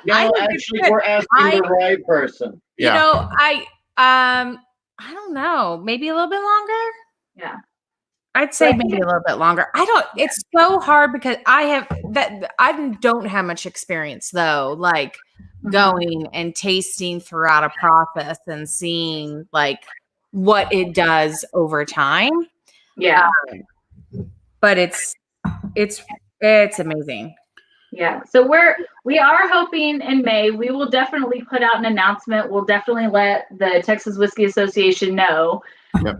No, actually, we're asking the right person. You know, I don't know, maybe a little bit longer. Yeah. I'd say maybe a little bit longer. It's so hard because I don't have much experience though, like going and tasting throughout a process and seeing like what it does over time. Yeah. But it's amazing. Yeah. So we are hoping in May, we will definitely put out an announcement. We'll definitely let the Texas Whiskey Association know.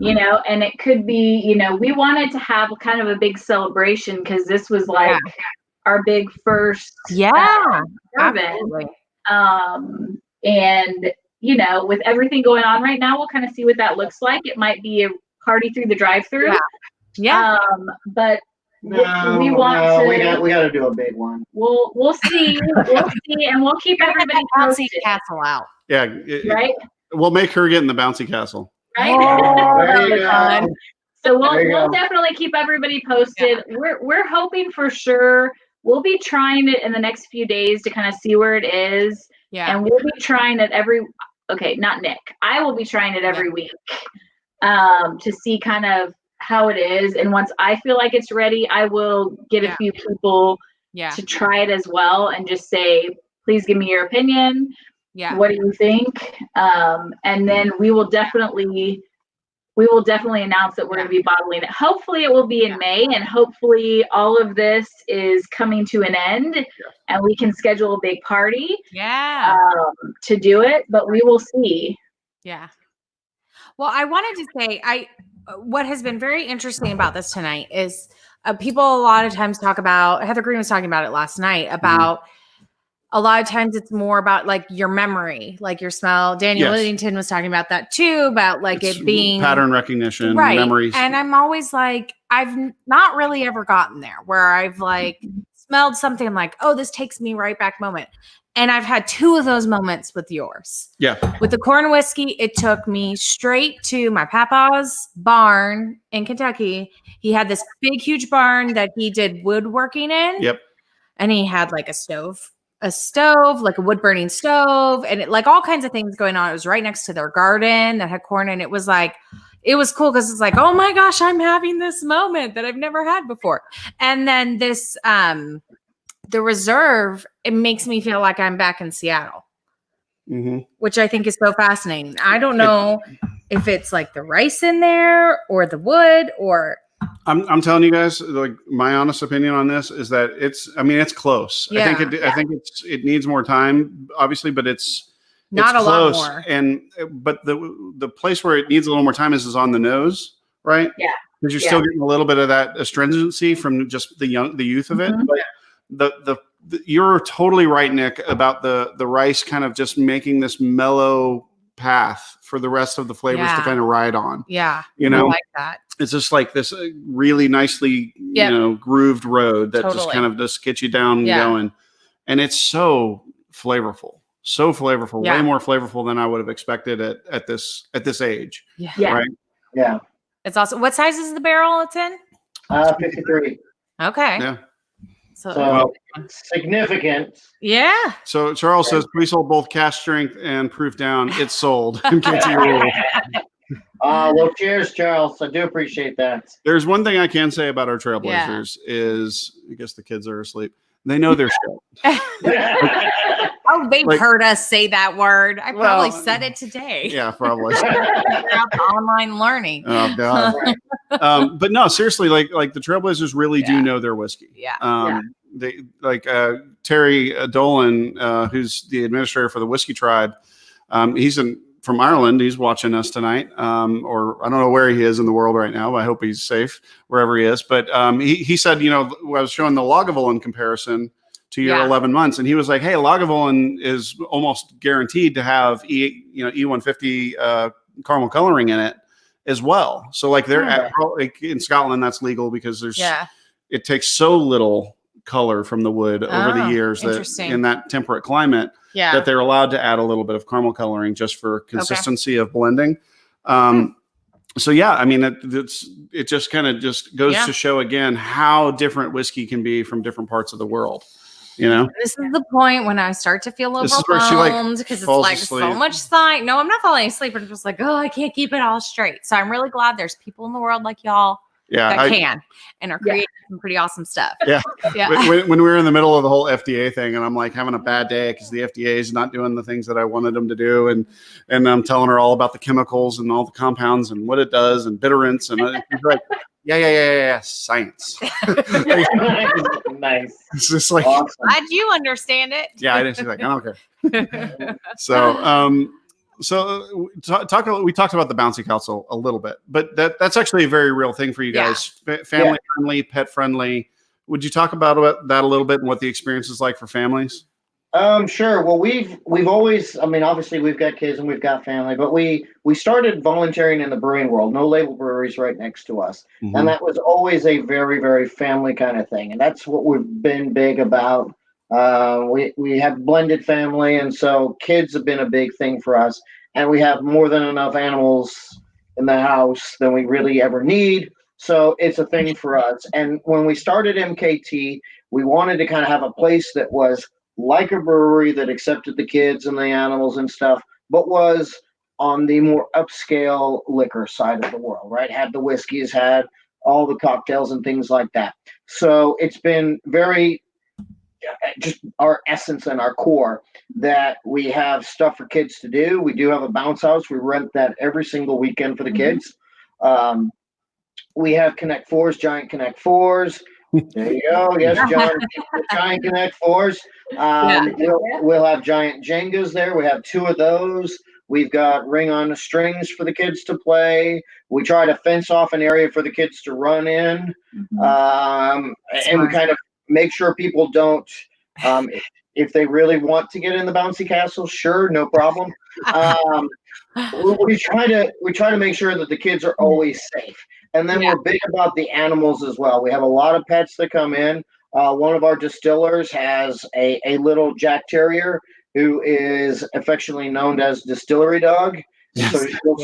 You know, and it could be, you know, we wanted to have kind of a big celebration because this was like our big first bourbon. And, you know, with everything going on right now, we'll kind of see what that looks like. It might be a party through the drive-through. But we got to do a big one. We'll see. And we'll keep everybody bouncy castle out. Yeah. Right. We'll make her get in the bouncy castle. Right. There you go. So we'll definitely keep everybody posted. We're hoping for sure. We'll be trying it in the next few days to kind of see where it is. Yeah. And we'll be trying it not Nick. I will be trying it every week to see kind of how it is. And once I feel like it's ready, I will get a few people to try it as well and just say, please give me your opinion. Yeah. What do you think? And then we will definitely announce that we're going to be bottling it. Hopefully it will be in May, and hopefully all of this is coming to an end and we can schedule a big party to do it, but we will see. Yeah. Well, I wanted to say, what has been very interesting about this tonight is people a lot of times talk about, Heather Green was talking about it last night, about a lot of times it's more about like your memory, like your smell. Daniel Whittington was talking about that too, about like it being pattern recognition, right. memories. And I'm always like, I've not really ever gotten there where I've like smelled something. I'm like, oh, this takes me right back moment. And I've had 2 of those moments with yours. Yeah. With the corn whiskey, it took me straight to my papa's barn in Kentucky. He had this big, huge barn that he did woodworking in. Yep. And he had like a stove, like a wood burning stove, and it, like all kinds of things going on. It was right next to their garden that had corn. And it was like, it was cool because it's like, oh my gosh, I'm having this moment that I've never had before. And then this, the reserve, it makes me feel like I'm back in Seattle, which I think is so fascinating. I don't know if it's like the rice in there or the wood or. I'm telling you guys, like my honest opinion on this is that it's close. Yeah. I think it needs more time, obviously, but it's not a close. lot more. But the place where it needs a little more time is on the nose, right? Yeah. Because you're still getting a little bit of that astringency from just the youth of it. But you're totally right, Nick, about the rice kind of just making this mellow path for the rest of the flavors to kind of ride on. Yeah. You know, I like that. It's just like this really nicely, grooved road that just kind of just gets you down and going. And it's so flavorful, way more flavorful than I would have expected at this age. Yeah. Right. Yeah. It's awesome. What size is the barrel it's in? 53. Okay. Yeah. So significant. Yeah. So Charles says, please hold both cash strength and proof down. It's sold. MKT rule. Well, cheers, Charles. I do appreciate that. There's one thing I can say about our Trailblazers is, I guess the kids are asleep. They know their shit. Oh, they've heard us say that word. I probably said it today. Yeah, probably. Online learning. Oh God. But no, seriously, like the Trailblazers really do know their whiskey. Yeah. They like Terry Dolan, who's the administrator for the Whiskey Tribe. He's from Ireland. He's watching us tonight, or I don't know where he is in the world right now, but I hope he's safe wherever he is. But he said, I was showing the Lagavulin comparison to your 11 months, and he was like, "Hey, Lagavulin is almost guaranteed to have E150 caramel coloring in it as well. So like in Scotland, that's legal because it takes so little color from the wood over the years that in that temperate climate." That they're allowed to add a little bit of caramel coloring just for consistency of blending. So yeah, I mean, it just kind of just goes to show again how different whiskey can be from different parts of the world. This is the point when I start to feel overwhelmed because it's like so much sight. No, I'm not falling asleep. I'm just like, oh, I can't keep it all straight. So I'm really glad there's people in the world like y'all that can and are creating some pretty awesome stuff. Yeah. When we were in the middle of the whole FDA thing, and I'm like having a bad day because the FDA is not doing the things that I wanted them to do, and I'm telling her all about the chemicals and all the compounds and what it does and bitterants, and she's like, yeah, science. Nice. It's just like, awesome. Glad you understand it. Yeah, I didn't. She's like, I don't care. So we talked about the bouncy castle a little bit, but that's actually a very real thing for you guys. Family friendly, pet friendly. Would you talk about that a little bit and what the experience is like for families? Sure. Well, we've always, obviously we've got kids and we've got family, but we started volunteering in the brewing world, no label breweries right next to us. Mm-hmm. And that was always a very, very family kind of thing. And that's what we've been big about. We have blended family, and so kids have been a big thing for us. And we have more than enough animals in the house than we really ever need. So it's a thing for us. And when we started MKT, we wanted to kind of have a place that was like a brewery that accepted the kids and the animals and stuff, but was on the more upscale liquor side of the world, right? Had the whiskeys, had all the cocktails and things like that. So it's been very just our essence and our core that we have stuff for kids to do. We do have a bounce house. We rent that every single weekend for the kids. We have Connect Fours, giant Connect Fours. There you go. Yes, giant Connect Fours. We'll have giant Jengas there. We have 2 of those. We've got ring on the strings for the kids to play. We try to fence off an area for the kids to run in. And we kind of make sure people don't, if they really want to get in the bouncy castle, sure, no problem. We try to make sure that the kids are always safe, and then we're big about the animals as well. We have a lot of pets that come in. One of our distillers has a little Jack Terrier who is affectionately known as Distillery Dog. Yes. So you'll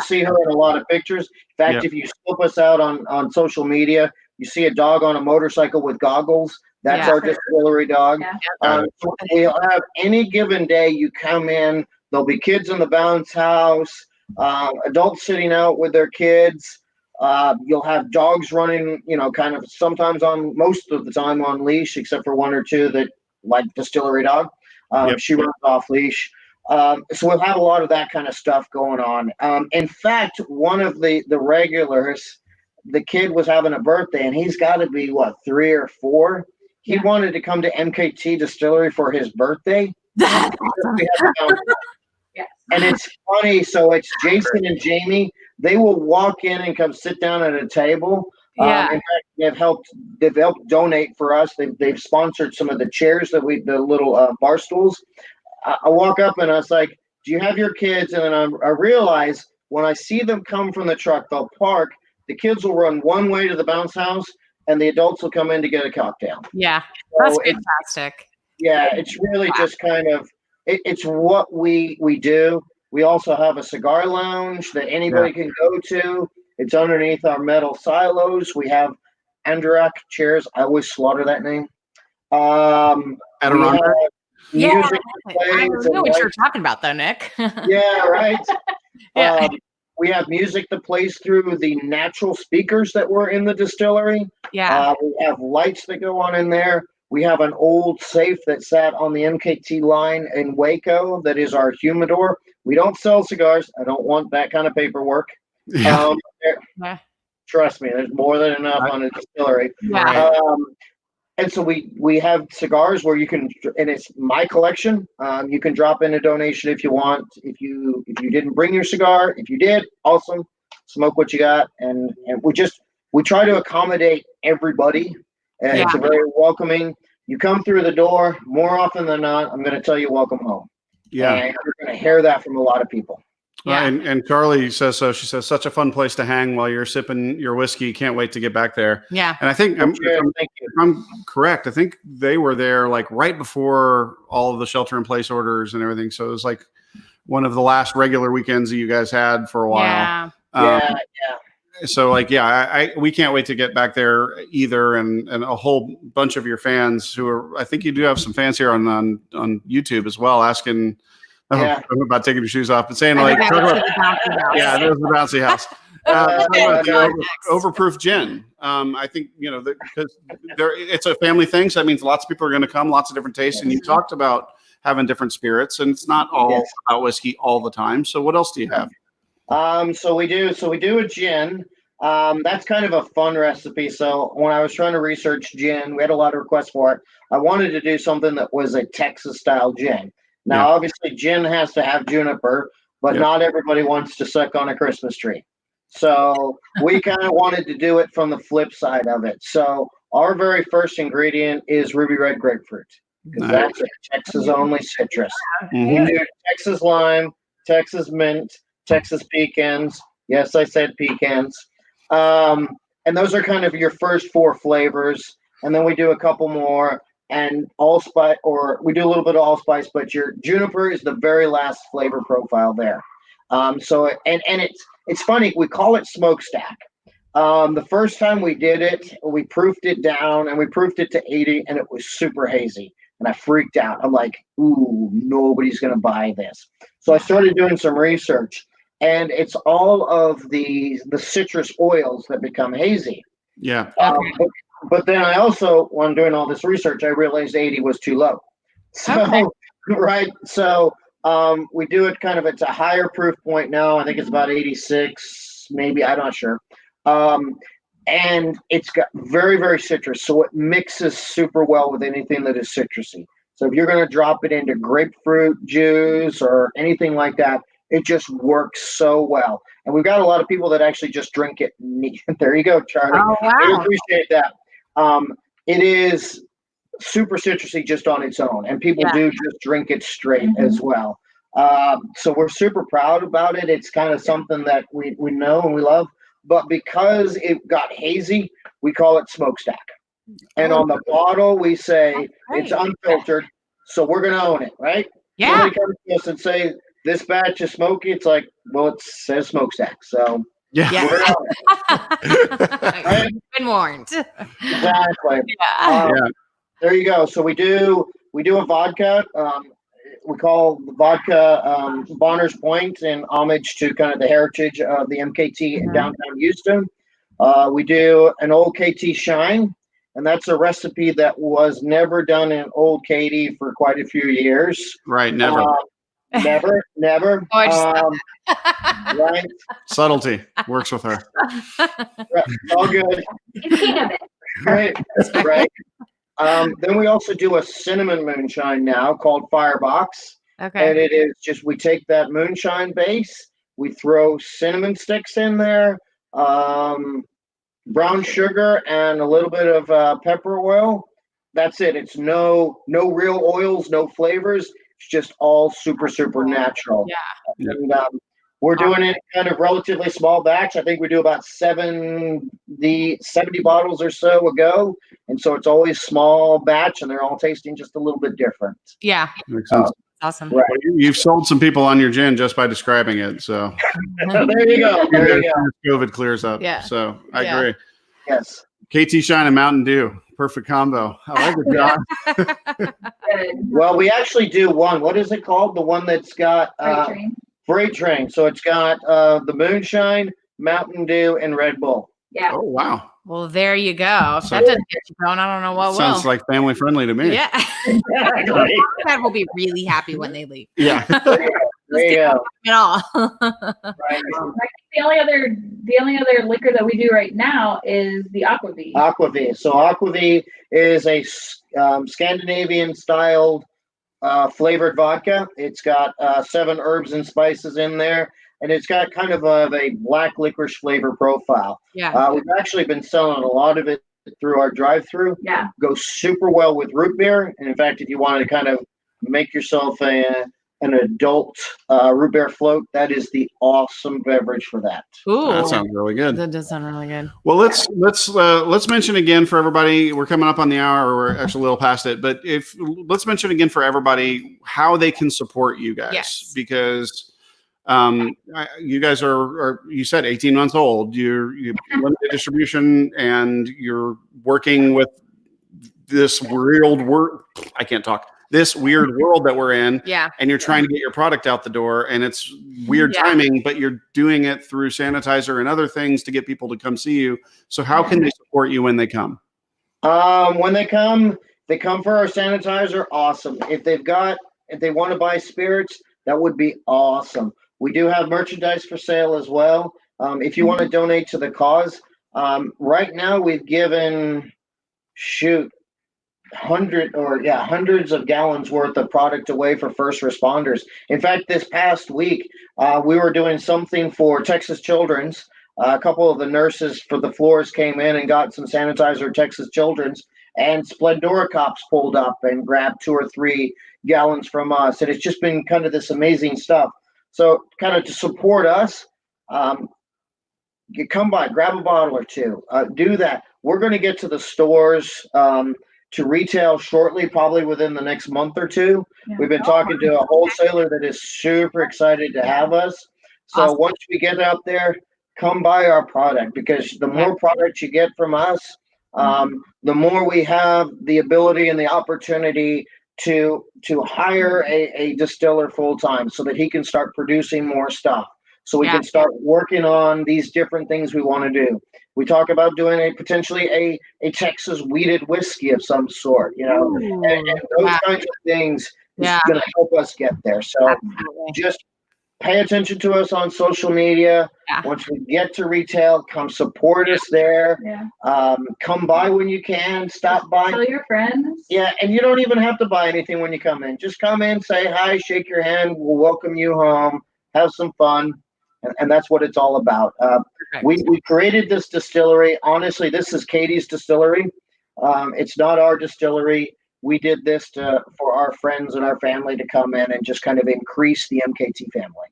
see her in a lot of pictures. In fact, if you scope us out on social media, you see a dog on a motorcycle with goggles. That's our Distillery Dog. So we'll have any given day you come in, there'll be kids in the bounce house, adults sitting out with their kids. You'll have dogs running, kind of sometimes most of the time on leash, except for one or two that like Distillery Dog. She runs off leash. So we'll have a lot of that kind of stuff going on. In fact, one of the regulars, the kid was having a birthday, and he's got to be, 3 or 4? He wanted to come to MKT Distillery for his birthday. That's awesome. And it's funny. So it's Jason and Jamie. They will walk in and come sit down at a table. In fact, they've helped donate for us. They've sponsored some of the chairs the little bar stools. I walk up and I was like, "Do you have your kids?" And then I realize when I see them come from the truck, they'll park. The kids will run one way to the bounce house, and the adults will come in to get a cocktail. Yeah, that's fantastic. It's really just kind of it's what we do. We also have a cigar lounge that anybody can go to. It's underneath our metal silos. We have Andrak chairs. I always slaughter that name. Adirondack. Music I don't know what you're talking about, though, Nick. Yeah, right. We have music that plays through the natural speakers that were in the distillery. We have lights that go on in there. We have an old safe that sat on the MKT line in Waco that is our humidor. We don't sell cigars. I don't want that kind of paperwork. Trust me, there's more than enough on a distillery. And so we have cigars where you can, and it's my collection. You can drop in a donation if you want. If you didn't bring your cigar, if you did, awesome. Smoke what you got, and we try to accommodate everybody. And it's a very welcoming. You come through the door, more often than not, I'm going to tell you, welcome home. Yeah, and you're going to hear that from a lot of people. And Carly says so. She says, such a fun place to hang while you're sipping your whiskey. Can't wait to get back there. Yeah. And I think, if I'm correct, I think they were there like right before all of the shelter in place orders and everything. So it was like one of the last regular weekends that you guys had for a while. So we can't wait to get back there either. And a whole bunch of your fans I think you do have some fans here on YouTube as well, asking, I'm about taking your shoes off, but saying there's the bouncy house. Overproof gin. I think, because it's a family thing. So that means lots of people are going to come, lots of different tastes. And you talked about having different spirits, and it's not all about whiskey all the time. So what else do you have? So we do a gin. That's kind of a fun recipe. So when I was trying to research gin, we had a lot of requests for it. I wanted to do something that was a Texas style gin. Now, obviously, gin has to have juniper, but not everybody wants to suck on a Christmas tree. So we kind of wanted to do it from the flip side of it. So our very first ingredient is ruby red grapefruit, because that's a Texas-only citrus. We do Texas lime, Texas mint, Texas pecans. Yes, I said pecans. And those are kind of your first 4 flavors. And then we do a couple more. And allspice, or we do a little bit of allspice, but your juniper is the very last flavor profile there. So it's funny, we call it smokestack. The first time we did it, we proofed it down, and we proofed it to 80, and it was super hazy. And I freaked out. I'm like, ooh, nobody's gonna buy this. So I started doing some research, and it's all of the citrus oils that become hazy. Yeah. But then I also, when doing all this research, I realized 80 was too low. So, So we do it kind of, it's a higher proof point now. I think it's about 86, maybe, I'm not sure. And it's got very, very citrus. So it mixes super well with anything that is citrusy. So if you're going to drop it into grapefruit juice or anything like that, it just works so well. And we've got a lot of people that actually just drink it neat. There you go, Charlie. Oh, wow. I appreciate that. It is super citrusy just on its own, and people do just drink it straight as well. So we're super proud about it. It's kind of something that we know and we love, but because it got hazy, we call it smokestack. And on the bottle, we say it's unfiltered. So we're going to own it, right? Yeah. Somebody comes to us and say, this batch is smoky. It's like, well, it says smokestack. So yeah. We're gonna own it. Right? Been warned. Exactly. Yeah. There you go. So we do a vodka. We call the vodka Bonner's Point in homage to kind of the heritage of the MKT in downtown Houston. We do an Old KT Shine, and that's a recipe that was never done in Old Katy for quite a few years. Right, never. Never. Right. Subtlety works with her. All good. It's king of it. Right. Then we also do a cinnamon moonshine now called Firebox. Okay. And it is just, we take that moonshine base, we throw cinnamon sticks in there, brown sugar, and a little bit of pepper oil. That's it. It's no real oils, no flavors. It's just all super natural. Yeah. And we're doing it kind of relatively small batch. I think we do about 70 bottles or so a go. And so it's always small batch, and they're all tasting just a little bit different. Yeah. Makes sense. Awesome. Right. You've sold some people on your gin just by describing it. So There you go. COVID clears up. Yeah. So I agree. Yes. KT Shine and Mountain Dew. Perfect combo. I like it, John. Well, we actually do one. What is it called? The one that's got Freight Train. So it's got the Moonshine, Mountain Dew, and Red Bull. Yeah. Oh, wow. Well, there you go. If that doesn't get you going, I don't know what will. Sounds like family friendly to me. Yeah. Exactly. Dad will be really happy when they leave. Yeah. There you go. At all. Right. The only other liquor that we do right now is the Aquavit. Aquavit. So Aquavit is a Scandinavian styled flavored vodka. It's got 7 herbs and spices in there, and it's got kind of a black licorice flavor profile. Yeah. We've actually been selling a lot of it through our drive-through. Yeah. Goes super well with root beer. And in fact, if you wanted to kind of make yourself an adult root beer float, that is the awesome beverage for that. Ooh. That sounds really good. That does sound really good. Well, let's mention again for everybody. We're coming up on the hour, or we're actually a little past it. But let's mention again for everybody how they can support you guys, because you guys are you said 18 months old. You're limited distribution, and you're working with this weird world. I can't talk. This weird world that we're in. Yeah. And you're trying to get your product out the door, and it's weird timing, but you're doing it through sanitizer and other things to get people to come see you. So how can they support you when they come? When they come for our sanitizer. Awesome. If they want to buy spirits, that would be awesome. We do have merchandise for sale as well. If you want to donate to the cause, right now we've given hundreds of gallons worth of product away for first responders. In fact, this past week, we were doing something for Texas Children's. A couple of the nurses for the floors came in and got some sanitizer at Texas Children's, and Splendora cops pulled up and grabbed 2 or 3 gallons from us. And it's just been kind of this amazing stuff. So kind of to support us, you come by, grab a bottle or 2, do that. We're going to get to the stores to retail shortly, probably within the next month or 2. Yeah. We've been talking to a wholesaler that is super excited to have us. So awesome. Once we get out there, come buy our product, because the more product you get from us, the more we have the ability and the opportunity to hire a distiller full time, so that he can start producing more stuff. So we can start working on these different things we want to do. We talk about doing potentially a Texas wheated whiskey of some sort, and those kinds of things is going to help us get there. So just pay attention to us on social media. Yeah. Once we get to retail, come support us there. Yeah. Come by when you can. Stop by. Tell your friends. Yeah, and you don't even have to buy anything when you come in. Just come in, say hi, shake your hand. We'll welcome you home. Have some fun. And that's what it's all about. We created this distillery. Honestly, this is Katy's distillery. It's not our distillery. we did this for our friends and our family to come in and just kind of increase the MKT family.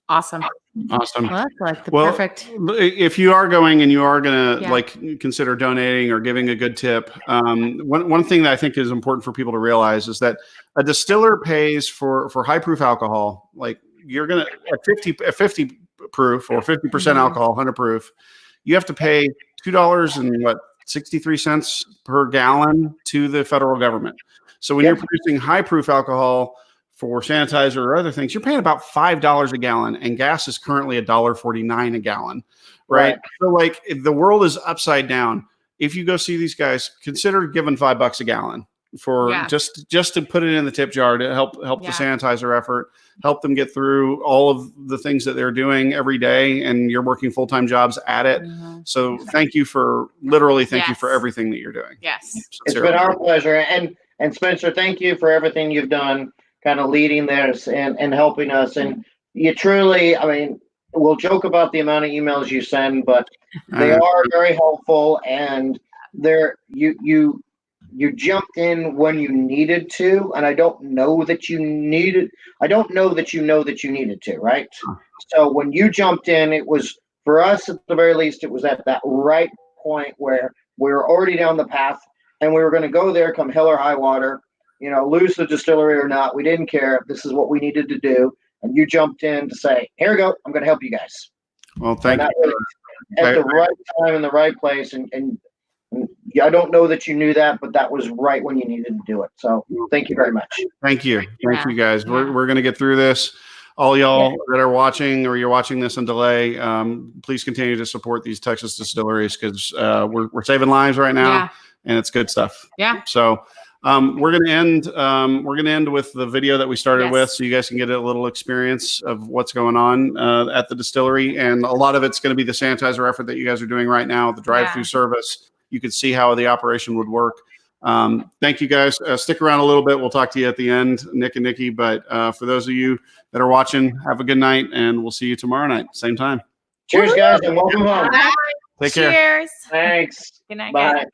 Awesome. Awesome. Well, that's like the perfect. If you are going and you are going to like consider donating or giving a good tip, one thing that I think is important for people to realize is that a distiller pays for high proof alcohol. Like you're going to at 50 proof or 50% alcohol, 100 proof, you have to pay $2.63 per gallon to the federal government. So when you're producing high proof alcohol for sanitizer or other things, you're paying about $5 a gallon, and gas is currently $1.49 a gallon, right? So like the world is upside down. If you go see these guys, consider giving $5 a gallon for just to put it in the tip jar to help the sanitizer effort, help them get through all of the things that they're doing every day, and you're working full-time jobs at it. So thank you for you for everything that you're doing. Yes. It's been our pleasure. And Spencer, thank you for everything you've done, kind of leading this and helping us. And you truly, I mean, we'll joke about the amount of emails you send, but they are very helpful, and you jumped in when you needed to, and I don't know that you needed to, right? So when you jumped in, it was, for us at the very least, it was at that right point where we were already down the path, and we were going to go there come hell or high water, lose the distillery or not. We didn't care. This is what we needed to do. And you jumped in to say, here we go. I'm going to help you guys. Well, thank you. At the right time in the right place. And I don't know that you knew that, but that was right when you needed to do it. So thank you very much. Thank you. Thank you guys. We're going to get through this. All y'all that are watching, or you're watching this on delay, please continue to support these Texas distilleries, because we're saving lives right now, and it's good stuff. Yeah. So we're going to end. We're going to end with the video that we started with, so you guys can get a little experience of what's going on at the distillery, and a lot of it's going to be the sanitizer effort that you guys are doing right now, the drive-through service. You could see how the operation would work. Thank you guys. Stick around a little bit. We'll talk to you at the end, Nick and Nikki. But for those of you that are watching, have a good night, and we'll see you tomorrow night, same time. Cheers, guys, and welcome home. Take care. Cheers. Thanks. Good night, Bye. guys.